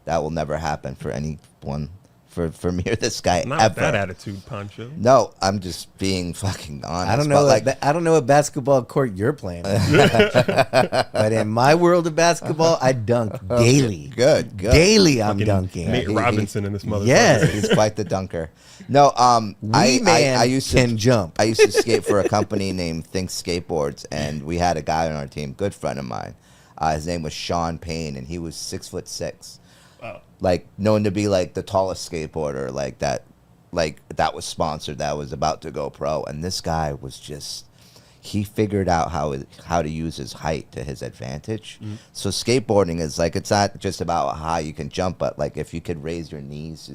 [SPEAKER 2] That will never happen for anyone, for me or this guy
[SPEAKER 3] Not
[SPEAKER 2] ever.
[SPEAKER 3] that attitude, Pancho.
[SPEAKER 2] No, I'm just being fucking honest.
[SPEAKER 1] I don't know.
[SPEAKER 2] but,
[SPEAKER 1] I don't know what basketball court you're playing, but in my world of basketball, I dunk daily.
[SPEAKER 2] Good.
[SPEAKER 1] Daily, I'm
[SPEAKER 3] Fucking
[SPEAKER 1] dunking.
[SPEAKER 3] Nate Robinson in this motherfucker.
[SPEAKER 1] Yes.
[SPEAKER 2] He's quite the dunker. No, I used to
[SPEAKER 1] can jump.
[SPEAKER 2] I used to skate for a company named Think Skateboards, and we had a guy on our team, good friend of mine. His name was Sean Payne, and he was 6'6".
[SPEAKER 3] Wow.
[SPEAKER 2] Like known to be like the tallest skateboarder, like that was sponsored, that was about to go pro. And this guy was just, he figured out how to use his height to his advantage. So skateboarding is like, it's not just about how high you can jump, but like if you could raise your knees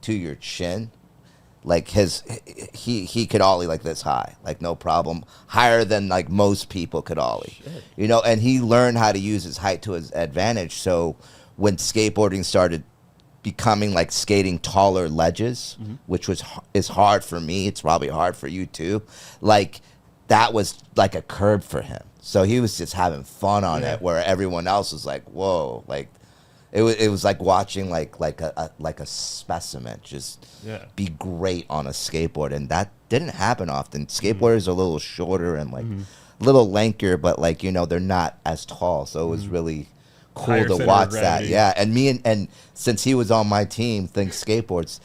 [SPEAKER 2] to your chin, like he could ollie like this high, like no problem, higher than like most people could ollie. Shit. And he learned how to use his height to his advantage. So when skateboarding started becoming like skating taller ledges, which is hard for me, it's probably hard for you too, like that was like a curb for him. So he was just having fun on it, where everyone else was like, whoa, like it was like watching like a specimen just be great on a skateboard, and that didn't happen often. Skateboarders are a little shorter and like a little lankier, but like they're not as tall, so it was really cool
[SPEAKER 3] Higher
[SPEAKER 2] to
[SPEAKER 3] center of
[SPEAKER 2] watch that.
[SPEAKER 3] gravity.
[SPEAKER 2] Yeah, and me and since he was on my team, Think Skateboards,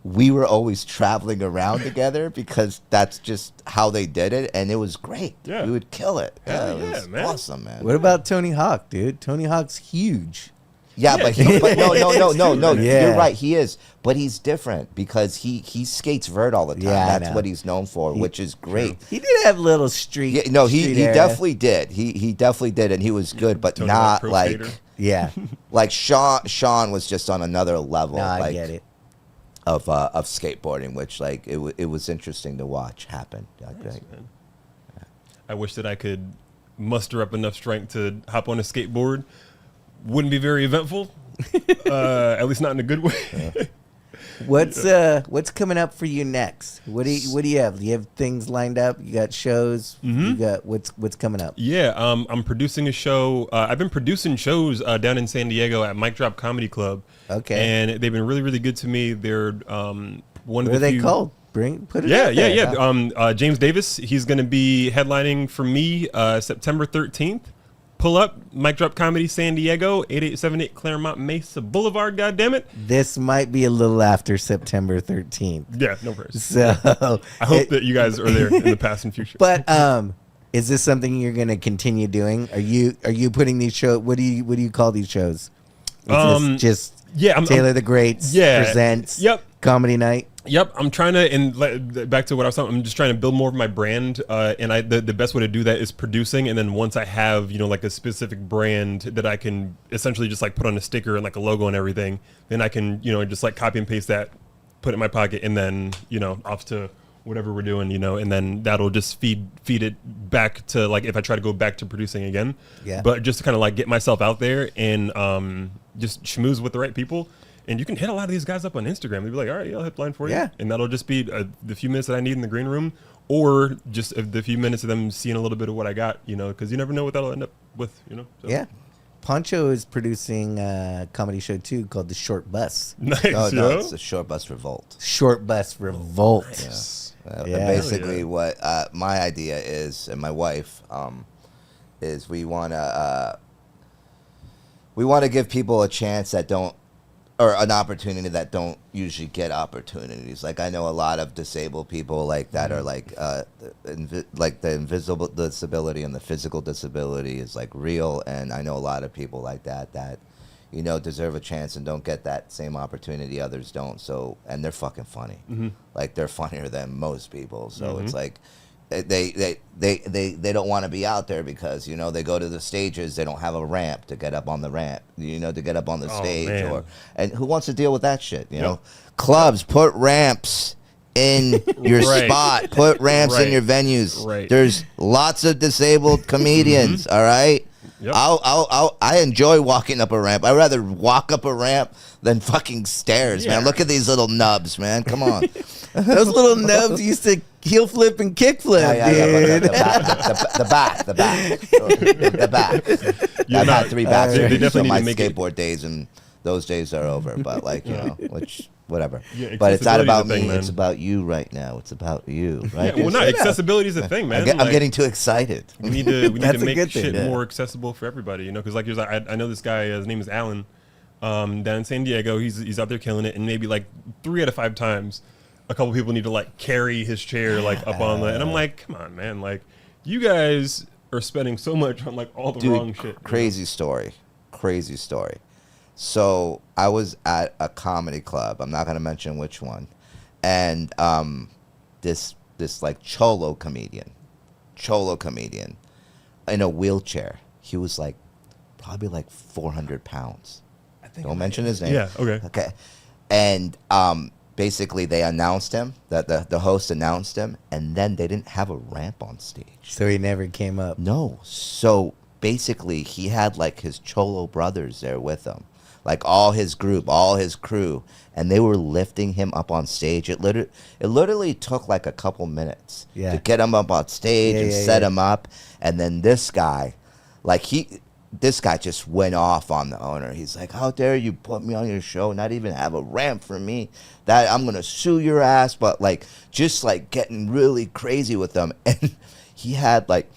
[SPEAKER 2] we were always traveling around together because that's just how they did it, and it was great.
[SPEAKER 3] Yeah.
[SPEAKER 2] We would kill it.
[SPEAKER 3] Hell
[SPEAKER 2] It
[SPEAKER 3] yeah,
[SPEAKER 2] was
[SPEAKER 3] man.
[SPEAKER 2] awesome, man.
[SPEAKER 1] What about Tony Hawk, dude? Tony Hawk's huge.
[SPEAKER 2] Yeah,
[SPEAKER 3] Yeah,
[SPEAKER 2] but no.
[SPEAKER 1] Yeah.
[SPEAKER 2] You're right. He is, but he's different because he skates vert all the time.
[SPEAKER 1] Yeah, I
[SPEAKER 2] That's
[SPEAKER 1] know.
[SPEAKER 2] what he's known for, which is great.
[SPEAKER 1] He did have little street.
[SPEAKER 2] Yeah, no, he
[SPEAKER 1] street era.
[SPEAKER 2] definitely did. He definitely did, and he was good, but
[SPEAKER 3] Tony Hawk
[SPEAKER 2] not
[SPEAKER 3] Pro
[SPEAKER 2] like
[SPEAKER 3] Skater.
[SPEAKER 1] Yeah.
[SPEAKER 2] like Sean was just on another level.
[SPEAKER 1] No, I
[SPEAKER 2] like,
[SPEAKER 1] get it.
[SPEAKER 2] of skateboarding, which like it was interesting to watch happen.
[SPEAKER 3] Nice, man. I wish that I could muster up enough strength to hop on a skateboard. Wouldn't be very eventful, at least not in a good way.
[SPEAKER 1] What's coming up for you next? What do you have? Do you have things lined up? You got shows? You got what's coming up?
[SPEAKER 3] Yeah, I'm producing a show. I've been producing shows down in San Diego at Mic Drop Comedy Club.
[SPEAKER 1] Okay.
[SPEAKER 3] And they've been really, really good to me. They're one of
[SPEAKER 1] What
[SPEAKER 3] the
[SPEAKER 1] are they
[SPEAKER 3] few-
[SPEAKER 1] called? Put it out there.
[SPEAKER 3] Yeah. James Davis, he's going to be headlining for me September 13th. Pull up, Mic Drop Comedy San Diego, 8878 Claremont Mesa Boulevard, goddammit.
[SPEAKER 1] This might be a little after September 13th.
[SPEAKER 3] Yeah, no worries.
[SPEAKER 1] So
[SPEAKER 3] I hope that you guys are there in the past and future.
[SPEAKER 1] But is this something you're going to continue doing? Are you putting these shows? What do you call these shows? Is this just
[SPEAKER 3] I'm
[SPEAKER 1] Taylor the Grate presents.
[SPEAKER 3] Yep.
[SPEAKER 1] Comedy night.
[SPEAKER 3] Yep, I'm trying to, and back to what I was talking, I'm just trying to build more of my brand, and the best way to do that is producing, and then once I have, like a specific brand that I can essentially just like put on a sticker and like a logo and everything, then I can, just like copy and paste that, put it in my pocket, and then, off to whatever we're doing, you know, and then that'll just feed it back to like if I try to go back to producing again.
[SPEAKER 1] Yeah.
[SPEAKER 3] But just to kind of like get myself out there and just schmooze with the right people. And you can hit a lot of these guys up on Instagram. They'll be like, all right, yeah, I'll hit line for you.
[SPEAKER 1] Yeah.
[SPEAKER 3] And that'll just be the few minutes that I need in the green room, or just the few minutes of them seeing a little bit of what I got, you know, because you never know what that'll end up with, you know. So.
[SPEAKER 1] Yeah. Pancho is producing a comedy show too called The Short Bus.
[SPEAKER 3] Nice,
[SPEAKER 2] Oh, no,
[SPEAKER 3] yo.
[SPEAKER 2] it's the Short Bus Revolt.
[SPEAKER 1] Short Bus Revolt.
[SPEAKER 3] Nice.
[SPEAKER 1] Yeah.
[SPEAKER 2] Basically,
[SPEAKER 3] Yeah.
[SPEAKER 2] what my idea is, and my wife, is we want to give people a chance that don't, or an opportunity that don't usually get opportunities. Like I know a lot of disabled people like that are like like the invisible disability and the physical disability is like real, and I know a lot of people like that you know deserve a chance and don't get that same opportunity others don't. So and they're fucking funny. Like they're funnier than most people. So it's like they don't want to be out there because you know they go to the stages, they don't have a ramp to get up on the ramp, you know, to get up on the stage.
[SPEAKER 3] Man.
[SPEAKER 2] And who wants to deal with that shit, you know? Clubs, put ramps in your
[SPEAKER 3] Right.
[SPEAKER 2] spot, put ramps in
[SPEAKER 3] Right.
[SPEAKER 2] your venues.
[SPEAKER 3] Right.
[SPEAKER 2] There's lots of disabled comedians, all right?
[SPEAKER 3] Yep.
[SPEAKER 2] I enjoy walking up a ramp. I'd rather walk up a ramp than fucking stairs, man.
[SPEAKER 3] Yeah.
[SPEAKER 2] Look at these little nubs, man. Come on.
[SPEAKER 1] Those little nubs used to heel flip and kick flip, dude.
[SPEAKER 2] The back.
[SPEAKER 3] Yeah,
[SPEAKER 2] I've
[SPEAKER 3] no,
[SPEAKER 2] had 3 back
[SPEAKER 3] they
[SPEAKER 2] surgeries, so
[SPEAKER 3] definitely
[SPEAKER 2] my
[SPEAKER 3] need to make it-
[SPEAKER 2] skateboard days and those days are over. But like you know, which whatever.
[SPEAKER 3] Yeah,
[SPEAKER 2] but it's not
[SPEAKER 3] accessibility's
[SPEAKER 2] about
[SPEAKER 3] a thing,
[SPEAKER 2] me.
[SPEAKER 3] man.
[SPEAKER 2] It's about you right now. It's about you, right?
[SPEAKER 3] Yeah, well, no,
[SPEAKER 2] Yeah.
[SPEAKER 3] accessibility is a thing, man.
[SPEAKER 2] I'm
[SPEAKER 3] Like,
[SPEAKER 2] getting too excited.
[SPEAKER 3] we need to
[SPEAKER 1] That's a
[SPEAKER 3] make
[SPEAKER 1] good thing,
[SPEAKER 3] shit
[SPEAKER 1] yeah.
[SPEAKER 3] more accessible for everybody, you know, because like I know this guy, his name is Alan, down in San Diego. He's out there killing it, and maybe like 3 out of 5 times, a couple people need to like carry his chair like up on the, and I'm like, come on, man, like you guys are spending so much on like all the wrong shit. you know?
[SPEAKER 2] Crazy story. So I was at a comedy club. I'm not gonna mention which one, and this like cholo comedian in a wheelchair. He was like probably like 400 pounds. Don't mention his name.
[SPEAKER 3] Yeah, okay.
[SPEAKER 2] Okay. And basically they announced him, that the host announced him, and then they didn't have a ramp on stage.
[SPEAKER 1] So he never came up.
[SPEAKER 2] No. So basically he had like his cholo brothers there with him. Like all his group, all his crew, and they were lifting him up on stage. It literally took like a couple minutes
[SPEAKER 1] Yeah.
[SPEAKER 2] to get him up on stage and set him up. And then this guy, this guy just went off on the owner. He's like, "How dare you put me on your show, not even have a ramp for me? That I'm gonna sue your ass." But like, just like getting really crazy with them. And he had like,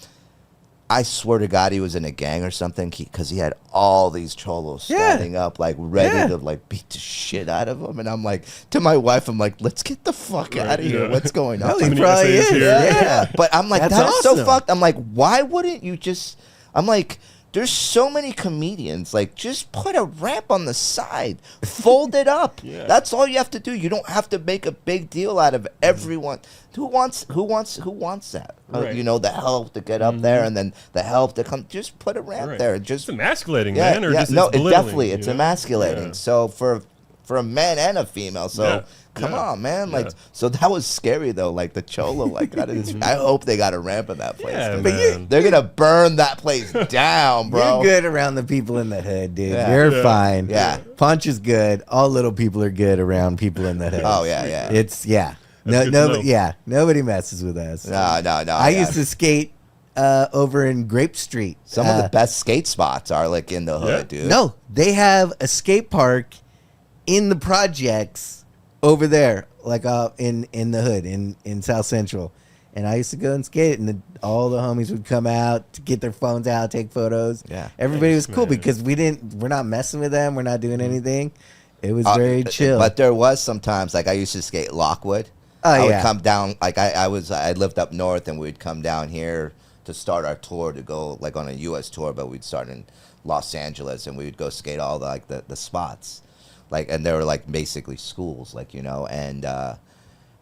[SPEAKER 2] I swear to God, he was in a gang or something because he had all these cholos standing up, like ready to like beat the shit out of him. And I'm like, to my wife, I'm like, let's get the fuck out of here.
[SPEAKER 3] yeah.
[SPEAKER 2] What's going on?
[SPEAKER 1] Hell, he
[SPEAKER 3] many
[SPEAKER 1] probably
[SPEAKER 3] essays
[SPEAKER 1] is.
[SPEAKER 3] here?
[SPEAKER 1] Yeah.
[SPEAKER 2] But I'm like,
[SPEAKER 1] That's
[SPEAKER 2] that is so
[SPEAKER 1] awesome.
[SPEAKER 2] fucked. I'm like, why wouldn't you just? I'm like, there's so many comedians. Like, just put a ramp on the side, fold it up.
[SPEAKER 3] Yeah.
[SPEAKER 2] That's all you have to do. You don't have to make a big deal out of everyone. Who wants that?
[SPEAKER 3] Right.
[SPEAKER 2] You know, the help to get up there, and then the help to come. Just put a ramp
[SPEAKER 3] Right.
[SPEAKER 2] there.
[SPEAKER 3] It's
[SPEAKER 2] Just
[SPEAKER 3] emasculating, man, or just
[SPEAKER 2] no,
[SPEAKER 3] it's
[SPEAKER 2] it
[SPEAKER 3] belittling,
[SPEAKER 2] definitely
[SPEAKER 3] you
[SPEAKER 2] it's
[SPEAKER 3] know?
[SPEAKER 2] emasculating.
[SPEAKER 3] Yeah.
[SPEAKER 2] So for a man and a female. So
[SPEAKER 3] Yeah.
[SPEAKER 2] come
[SPEAKER 3] Yeah.
[SPEAKER 2] on, man. Like,
[SPEAKER 3] Yeah.
[SPEAKER 2] so that was scary though. Like the cholo, like I hope they got a ramp in that place.
[SPEAKER 3] Yeah,
[SPEAKER 2] 'cause
[SPEAKER 3] man.
[SPEAKER 2] they're gonna burn that place down, bro.
[SPEAKER 1] You're good around the people in the hood, dude.
[SPEAKER 2] Yeah.
[SPEAKER 1] You're
[SPEAKER 3] Yeah.
[SPEAKER 1] fine.
[SPEAKER 2] Yeah.
[SPEAKER 1] Punch is good. All little people are good around people in the hood.
[SPEAKER 2] Oh yeah.
[SPEAKER 1] It's
[SPEAKER 3] That's good to know.
[SPEAKER 1] nobody messes with us.
[SPEAKER 2] No.
[SPEAKER 1] I
[SPEAKER 2] yeah.
[SPEAKER 1] used to skate over in Grape Street.
[SPEAKER 2] Some of the best skate spots are like in the hood, dude.
[SPEAKER 1] No, they have a skate park in the projects over there, like in the hood in South Central. And I used to go and skate, and all the homies would come out to get their phones out, take photos.
[SPEAKER 2] Yeah.
[SPEAKER 1] Everybody was
[SPEAKER 3] Nice,
[SPEAKER 1] cool
[SPEAKER 3] man.
[SPEAKER 1] because we're not messing with them. We're not doing anything. It was very chill.
[SPEAKER 2] But there was sometimes like I used to skate Lockwood.
[SPEAKER 1] Oh,
[SPEAKER 2] I would
[SPEAKER 1] yeah.
[SPEAKER 2] come down like I lived up north, and we'd come down here to start our tour to go like on a U.S. tour, but we'd start in Los Angeles, and we would go skate all the spots, like, and they were like basically schools, like, you know, and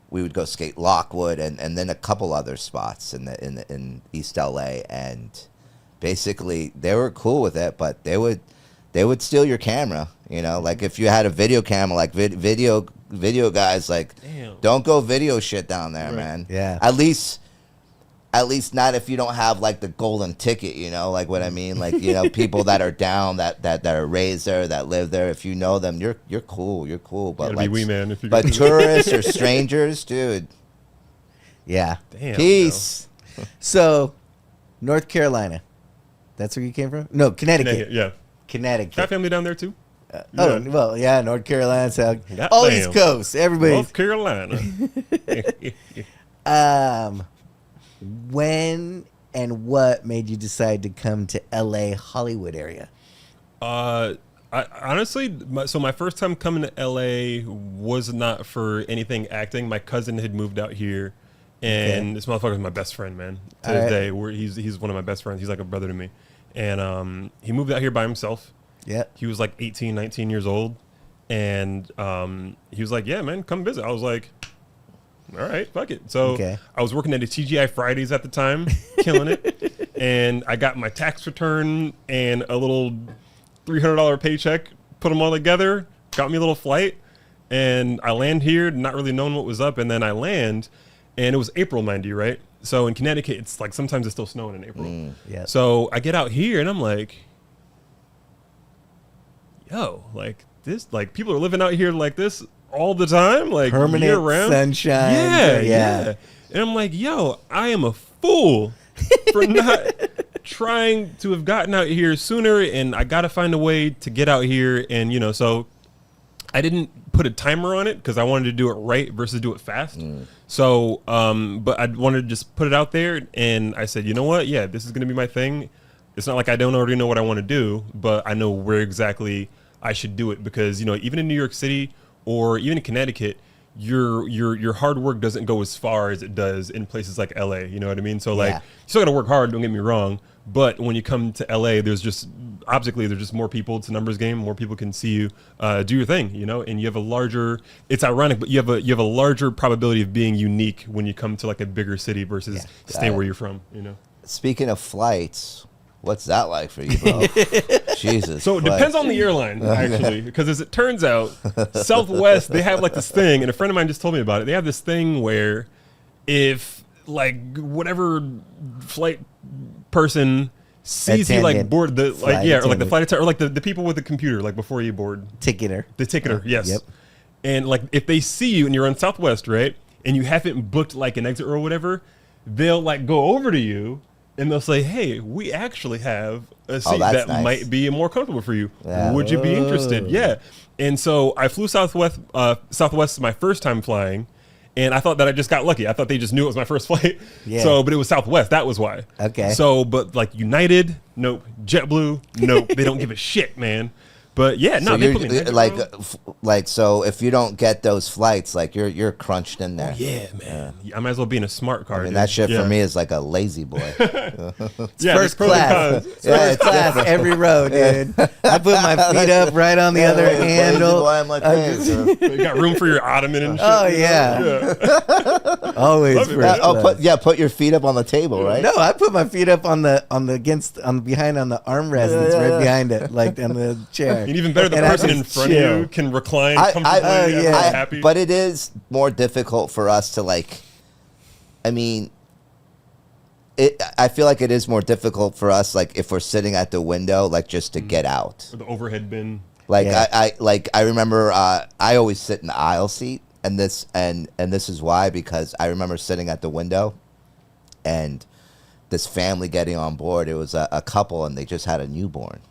[SPEAKER 2] we would go skate Lockwood and then a couple other spots in East LA, and basically they were cool with it, but they would steal your camera, you know, like if you had a video camera, like video video guys, like,
[SPEAKER 3] Damn.
[SPEAKER 2] don't go video shit down there, man.
[SPEAKER 1] Yeah.
[SPEAKER 2] At least not if you don't have like the golden ticket, you know, like what I mean, like, you know, people that are down, that are raised there, that live there. If you know them, you're cool, but
[SPEAKER 3] Gotta
[SPEAKER 2] like,
[SPEAKER 3] be Weeman if you
[SPEAKER 2] but tourists or strangers, dude,
[SPEAKER 1] Yeah.
[SPEAKER 3] Damn.
[SPEAKER 2] peace.
[SPEAKER 1] So, North Carolina. That's where you came from? No, Connecticut.
[SPEAKER 3] Connecticut, yeah.
[SPEAKER 1] Connecticut.
[SPEAKER 3] Got family down there too.
[SPEAKER 1] Oh, well, yeah, North Carolina, South.
[SPEAKER 3] God
[SPEAKER 1] All
[SPEAKER 3] damn.
[SPEAKER 1] East Coast. Everybody's.
[SPEAKER 3] North Carolina.
[SPEAKER 1] When and what made you decide to come to LA, Hollywood area?
[SPEAKER 3] I honestly, my first time coming to LA was not for anything acting. My cousin had moved out here, and this motherfucker is my best friend, man. To this day, he's one of my best friends. He's like a brother to me, and he moved out here by himself.
[SPEAKER 1] Yeah.
[SPEAKER 3] He was like 18, 19 years old, and he was like, "Yeah, man, come visit." I was like, all right, fuck it. So I was working at a TGI Fridays at the time, killing it. And I got my tax return and a little $300 paycheck, put them all together, got me a little flight. And I land here, not really knowing what was up. And then I land, and it was April, mind you, right? So in Connecticut, it's like sometimes it's still snowing in April.
[SPEAKER 1] Yeah.
[SPEAKER 3] So I get out here, and I'm like, yo, like this, like people are living out here like this all the time, like
[SPEAKER 1] permanent
[SPEAKER 3] year round
[SPEAKER 1] sunshine.
[SPEAKER 3] yeah. And I'm like, yo, I am a fool for not trying to have gotten out here sooner, and I got to find a way to get out here. And, you know, so I didn't put a timer on it because I wanted to do it right versus do it fast. So, but I wanted to just put it out there, and I said, you know what? Yeah, this is going to be my thing. It's not like I don't already know what I want to do, but I know where exactly I should do it because, you know, even in New York City or even in Connecticut, your hard work doesn't go as far as it does in places like LA. You know what I mean? So like, you still got to work hard. Don't get me wrong. But when you come to LA, there's just optically there's just more people. It's a numbers game. More people can see you do your thing. You know, and you have a larger. It's ironic, but you have a larger probability of being unique when you come to like a bigger city versus staying where you're from. You know.
[SPEAKER 2] Speaking of flights, what's that like for you, bro? Jesus.
[SPEAKER 3] So it depends on the airline, actually, because as it turns out, Southwest, they have like this thing, and a friend of mine just told me about it. They have this thing where if like whatever flight person sees you like board the like or like the flight attendant or like the people with the computer like before you board the ticketer, yes. Yep. And like if they see you and you're on Southwest, right, and you haven't booked like an exit or whatever, they'll like go over to you. And they'll say, hey, we actually have a seat that might be more comfortable for you. Yeah. Would you be interested? Yeah. And so I flew Southwest my first time flying, and I thought that I just got lucky. I thought they just knew it was my first flight. Yeah. So, but it was Southwest. That was why.
[SPEAKER 1] Okay.
[SPEAKER 3] So, but like United, nope. JetBlue, nope. They don't give a shit, man. But yeah, no,
[SPEAKER 2] so
[SPEAKER 3] they put me in
[SPEAKER 2] like so if you don't get those flights, like you're crunched in there.
[SPEAKER 3] Oh, yeah, man. I might as well be in a smart car.
[SPEAKER 2] I mean, that shit for me is like a lazy boy.
[SPEAKER 1] First class. First class every row, dude. I put my feet up right on the other handle.
[SPEAKER 2] I'm like, hey,
[SPEAKER 3] you got room for your ottoman and shit.
[SPEAKER 1] Oh yeah. Always first.
[SPEAKER 2] Put your feet up on the table, right?
[SPEAKER 1] No, I put my feet up on the behind on the armrest that's right behind it, like on the chair.
[SPEAKER 3] And even better, the person in front of you can recline comfortably. Happy.
[SPEAKER 2] But it is more difficult for us to like. I mean, I feel like it is more difficult for us, like if we're sitting at the window, like just to get out.
[SPEAKER 3] Or the overhead bin.
[SPEAKER 2] Like I remember I always sit in the aisle seat, and this is why, because I remember sitting at the window, and this family getting on board. It was a couple, and they just had a newborn.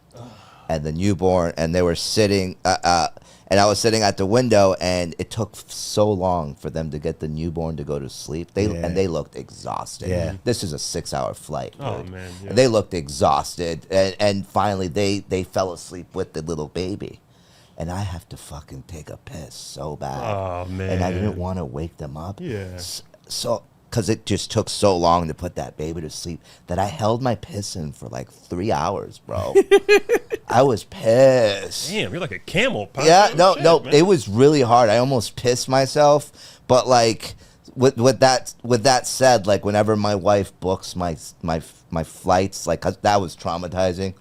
[SPEAKER 2] And the newborn, and they were sitting, and I was sitting at the window, and it took so long for them to get the newborn to go to sleep. And they looked exhausted. Yeah. This is a 6-hour flight.
[SPEAKER 3] Oh man, yeah.
[SPEAKER 2] They looked exhausted, and finally they fell asleep with the little baby, and I have to fucking take a piss so bad.
[SPEAKER 3] Oh man,
[SPEAKER 2] and I didn't want to wake them up.
[SPEAKER 3] Yeah.
[SPEAKER 2] So. Because it just took so long to put that baby to sleep that I held my piss in for like 3 hours, bro. I was pissed.
[SPEAKER 3] Damn, you're like a camel.
[SPEAKER 2] Yeah, no, man. It was really hard. I almost pissed myself. But like, with that said, like whenever my wife books my flights, like 'cause that was traumatizing.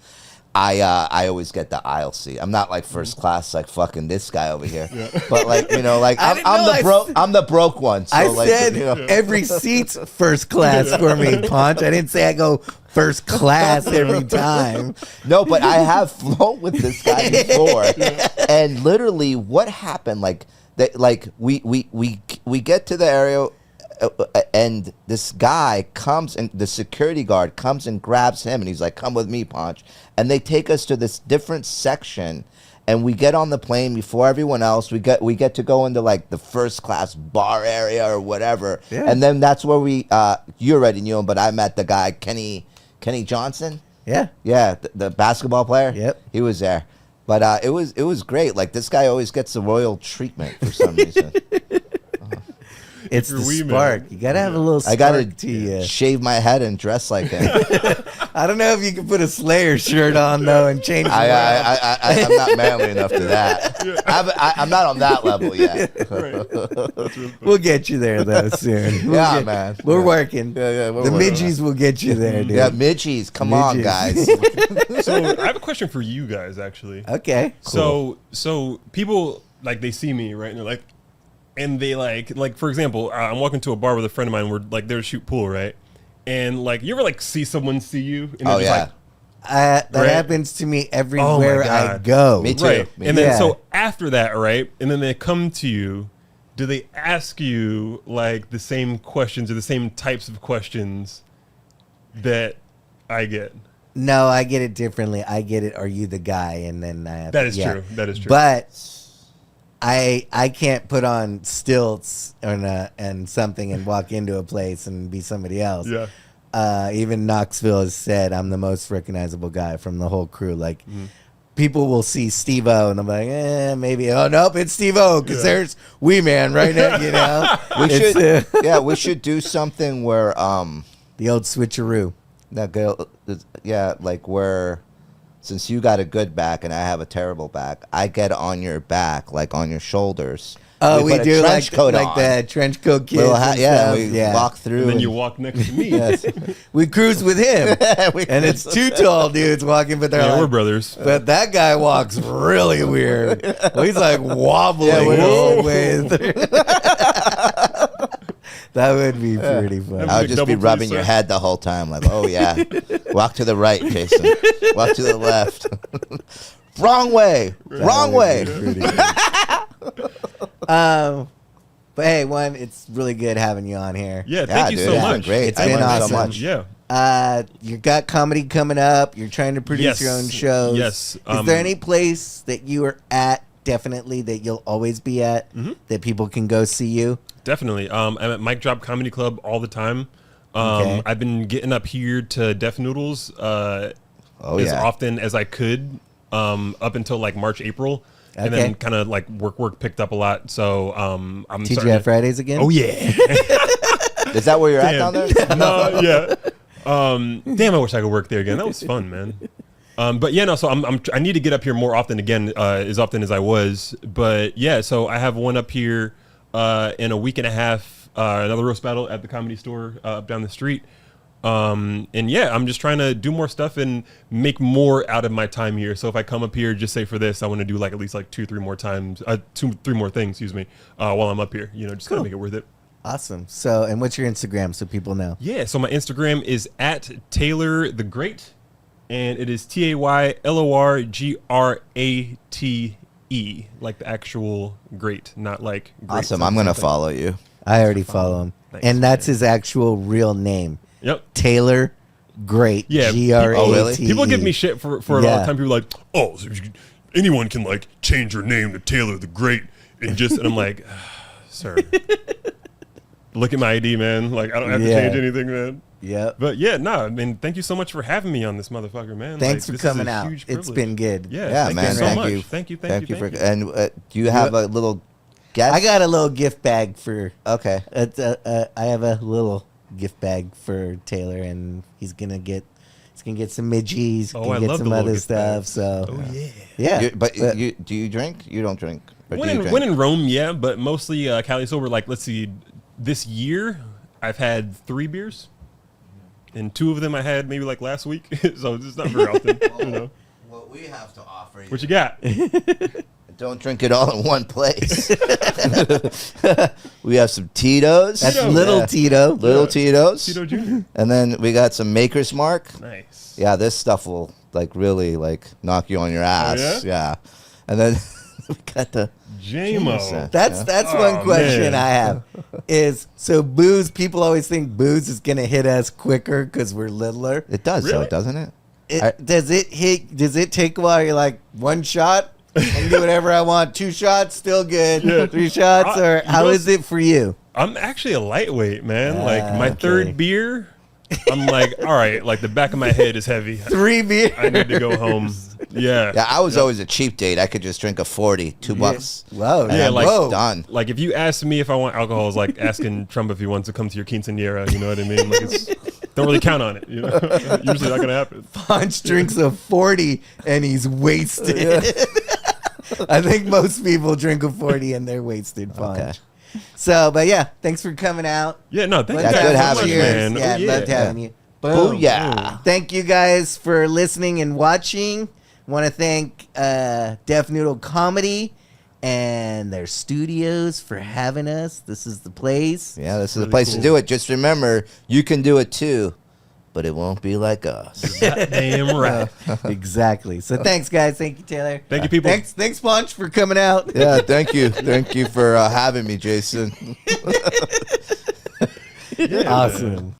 [SPEAKER 2] I always get the aisle seat. I'm not like first class like fucking this guy over here, but like you know, like I'm the broke one. So
[SPEAKER 1] I
[SPEAKER 2] like,
[SPEAKER 1] said
[SPEAKER 2] you know.
[SPEAKER 1] every seat's first class for me, Punch. I didn't say I go first class every time.
[SPEAKER 2] No, but I have flown with this guy before, and literally, what happened? Like that, like we get to the area. And this guy comes and the security guard comes and grabs him and he's like, come with me, Ponch. And they take us to this different section and we get on the plane before everyone else. We get to go into like the first class bar area or whatever. Yeah. And then that's where you already knew him, but I met the guy, Kenny Johnson.
[SPEAKER 1] Yeah.
[SPEAKER 2] Yeah, the basketball player.
[SPEAKER 1] Yep.
[SPEAKER 2] He was there. But it was great. Like this guy always gets the royal treatment for some reason.
[SPEAKER 1] It's the spark. You gotta have a little spark.
[SPEAKER 2] I gotta
[SPEAKER 1] to you.
[SPEAKER 2] Shave my head and dress like him.
[SPEAKER 1] I don't know if you can put a Slayer shirt on though and change.
[SPEAKER 2] I'm not manly enough to that. I'm not on that level yet.
[SPEAKER 1] We'll get you there though soon.
[SPEAKER 2] Man.
[SPEAKER 1] We're working.
[SPEAKER 2] Yeah,
[SPEAKER 1] the midgies will get you there, dude.
[SPEAKER 2] Yeah, midgies. Come on, guys.
[SPEAKER 3] So I have a question for you guys, actually.
[SPEAKER 1] Okay.
[SPEAKER 3] Cool. So people like they see me, right? And they're like. And they like for example, I'm walking to a bar with a friend of mine. We're like there to shoot pool, right? And like you ever like see someone see you? And
[SPEAKER 2] yeah.
[SPEAKER 1] That happens to me everywhere I go.
[SPEAKER 2] Me too.
[SPEAKER 3] Right.
[SPEAKER 2] And
[SPEAKER 3] then so after that, right? And then they come to you. Do they ask you like the same questions or the same types of questions that I get?
[SPEAKER 1] No, I get it differently. I get it. Are you the guy? And then I have
[SPEAKER 3] that is true. That is true.
[SPEAKER 1] But I can't put on stilts and something and walk into a place and be somebody else.
[SPEAKER 3] Yeah.
[SPEAKER 1] Even Knoxville has said I'm the most recognizable guy from the whole crew. Like people will see Steve-O and I'm like, maybe. Oh nope, it's Steve-O because there's Weeman right now. You know,
[SPEAKER 2] we should do something where
[SPEAKER 1] the old switcheroo.
[SPEAKER 2] Like where. Since you got a good back and I have a terrible back, I get on your back, like on your shoulders.
[SPEAKER 1] Oh, we do like
[SPEAKER 2] the
[SPEAKER 1] trench coat kids.
[SPEAKER 2] We walk through.
[SPEAKER 3] And then you walk next to me.
[SPEAKER 1] Yes. We cruise with him. And it's two tall dudes walking, but they're
[SPEAKER 3] we're brothers.
[SPEAKER 1] But that guy walks really weird. Well, he's like wobbling all the way through. That would be pretty fun.
[SPEAKER 2] I would just be rubbing your head the whole time, like, oh yeah, walk to the right, Jason. Walk to the left. Wrong way. Wrong way.
[SPEAKER 1] But hey, it's really good having you on here.
[SPEAKER 3] Yeah, thank you so much.
[SPEAKER 2] Great.
[SPEAKER 1] It's been awesome.
[SPEAKER 2] So much.
[SPEAKER 3] Yeah.
[SPEAKER 1] You got comedy coming up. You're trying to produce your own shows.
[SPEAKER 3] Yes.
[SPEAKER 1] Is there any place that you are at, definitely, that you'll always be at, that people can go see you?
[SPEAKER 3] Definitely. I'm at Mic Drop Comedy Club all the time. I've been getting up here to Def Noodles as often as I could up until like March, April. Okay. And then kind of like work picked up a lot. So I'm
[SPEAKER 1] TGI Fridays again?
[SPEAKER 3] Oh, yeah.
[SPEAKER 2] Is that where you're at down there?
[SPEAKER 3] No, yeah. Damn, I wish I could work there again. That was fun, man. But yeah, no. So I need to get up here more often again, as often as I was. But yeah, so I have one up here in a week and a half. Another roast battle at the Comedy Store up down the street. And yeah, I'm just trying to do more stuff and make more out of my time here. So if I come up here, just say for this, I want to do like at least like 2-3 more times, 2-3 more things, while I'm up here. Just kind of make it worth it.
[SPEAKER 1] Awesome. So, and what's your Instagram so people know?
[SPEAKER 3] Yeah, so my Instagram is at Taylor the Grate. And it is TaylorGrate, like the actual great, not like great.
[SPEAKER 2] Awesome. I'm going to follow you.
[SPEAKER 1] I already follow him.
[SPEAKER 3] Thanks,
[SPEAKER 1] and that's his actual real name.
[SPEAKER 3] Yep.
[SPEAKER 1] Taylor Grate.
[SPEAKER 3] Yeah.
[SPEAKER 1] Grate.
[SPEAKER 2] Oh, really?
[SPEAKER 3] People give me shit for a long time. People are like, oh, so anyone can like change your name to Taylor the Grate. And I'm like, sir, look at my ID, man. Like, I don't have to change anything, man.
[SPEAKER 1] Yeah.
[SPEAKER 3] But yeah, I mean, thank you so much for having me on this motherfucker, man.
[SPEAKER 1] Thanks for coming out. It's been good.
[SPEAKER 3] Yeah,
[SPEAKER 2] man.
[SPEAKER 3] Thank you. Thank you.
[SPEAKER 2] And do you have a little guest?
[SPEAKER 1] I got a little gift bag for.
[SPEAKER 2] Okay.
[SPEAKER 1] I have a little gift bag for Taylor, and he's gonna get some midgies.
[SPEAKER 3] Oh, I
[SPEAKER 1] get
[SPEAKER 3] love
[SPEAKER 1] some
[SPEAKER 3] the
[SPEAKER 1] other
[SPEAKER 3] gift
[SPEAKER 1] stuff.
[SPEAKER 3] bags.
[SPEAKER 1] So.
[SPEAKER 3] Oh yeah.
[SPEAKER 1] Yeah.
[SPEAKER 2] But do you drink? You don't drink.
[SPEAKER 3] When in Rome, yeah, but mostly Cali sober. Like, let's see, this year I've had 3 beers. And 2 of them I had maybe like last week, so it's not very often.
[SPEAKER 2] what we have to offer you.
[SPEAKER 3] What you got?
[SPEAKER 2] Don't drink it all in one place. We have some Tito's.
[SPEAKER 1] That's
[SPEAKER 3] Tito.
[SPEAKER 1] little
[SPEAKER 2] Yeah.
[SPEAKER 1] Tito.
[SPEAKER 2] Little Tito's.
[SPEAKER 3] Tito Jr.
[SPEAKER 2] And then we got some Maker's Mark.
[SPEAKER 3] Nice.
[SPEAKER 2] Yeah, this stuff will like really like knock you on your ass.
[SPEAKER 3] yeah?
[SPEAKER 2] And then we got the
[SPEAKER 3] JMO.
[SPEAKER 1] That's
[SPEAKER 3] Oh,
[SPEAKER 1] one question
[SPEAKER 3] man.
[SPEAKER 1] I have is so booze. People always think booze is gonna hit us quicker because we're littler.
[SPEAKER 2] It does
[SPEAKER 3] Really?
[SPEAKER 2] though, doesn't it?
[SPEAKER 1] Does it hit? Does it take a while? You're like one shot. I can do whatever I want. 2 shots, still good.
[SPEAKER 3] Yeah.
[SPEAKER 1] 3 shots,
[SPEAKER 3] I-
[SPEAKER 1] or
[SPEAKER 3] you
[SPEAKER 1] how
[SPEAKER 3] know-
[SPEAKER 1] is it for you?
[SPEAKER 3] I'm actually a lightweight, man. Like
[SPEAKER 1] Ah,
[SPEAKER 3] my
[SPEAKER 1] okay.
[SPEAKER 3] third beer, I'm like, all right, like the back of my head is heavy.
[SPEAKER 1] 3 beers.
[SPEAKER 3] I need to go home. Yeah.
[SPEAKER 2] Yeah, I was always a cheap date. I could just drink a 40, $2.
[SPEAKER 1] Whoa.
[SPEAKER 2] And
[SPEAKER 3] Yeah,
[SPEAKER 2] I'm
[SPEAKER 3] like-
[SPEAKER 2] done.
[SPEAKER 3] Like if you ask me if I want alcohol, it's like asking Trump if he wants to come to your quinceanera. You know what I mean? Like it's, don't really count on it. You know, usually not gonna happen.
[SPEAKER 1] Punch drinks a 40 and he's wasted. I think most people drink a 40 and they're wasted. Punch.
[SPEAKER 2] Okay.
[SPEAKER 1] So, but yeah, thanks for coming out.
[SPEAKER 3] Yeah, no, thank
[SPEAKER 1] Let's
[SPEAKER 3] you
[SPEAKER 2] Yeah,
[SPEAKER 3] guys
[SPEAKER 2] good
[SPEAKER 3] so
[SPEAKER 2] having
[SPEAKER 3] much,
[SPEAKER 2] you.
[SPEAKER 1] Cheers.
[SPEAKER 3] man.
[SPEAKER 1] Yeah,
[SPEAKER 3] Oh,
[SPEAKER 1] loved having you.
[SPEAKER 2] Oh
[SPEAKER 1] Boom.
[SPEAKER 2] yeah.
[SPEAKER 1] Thank you guys for listening and watching. Want to thank Def Noodle Comedy and their studios for having us. This is the place.
[SPEAKER 2] Yeah, this is the
[SPEAKER 3] Really
[SPEAKER 2] place
[SPEAKER 3] cool.
[SPEAKER 2] to do it. Just remember, you can do it too, but it won't be like us.
[SPEAKER 3] Damn right.
[SPEAKER 1] Exactly. So thanks, guys. Thank you, Taylor.
[SPEAKER 3] Thank you, people.
[SPEAKER 1] Thanks, Punch, for coming out.
[SPEAKER 2] Yeah, thank you. Thank you for having me, Jason.
[SPEAKER 3] Yeah.
[SPEAKER 1] Awesome.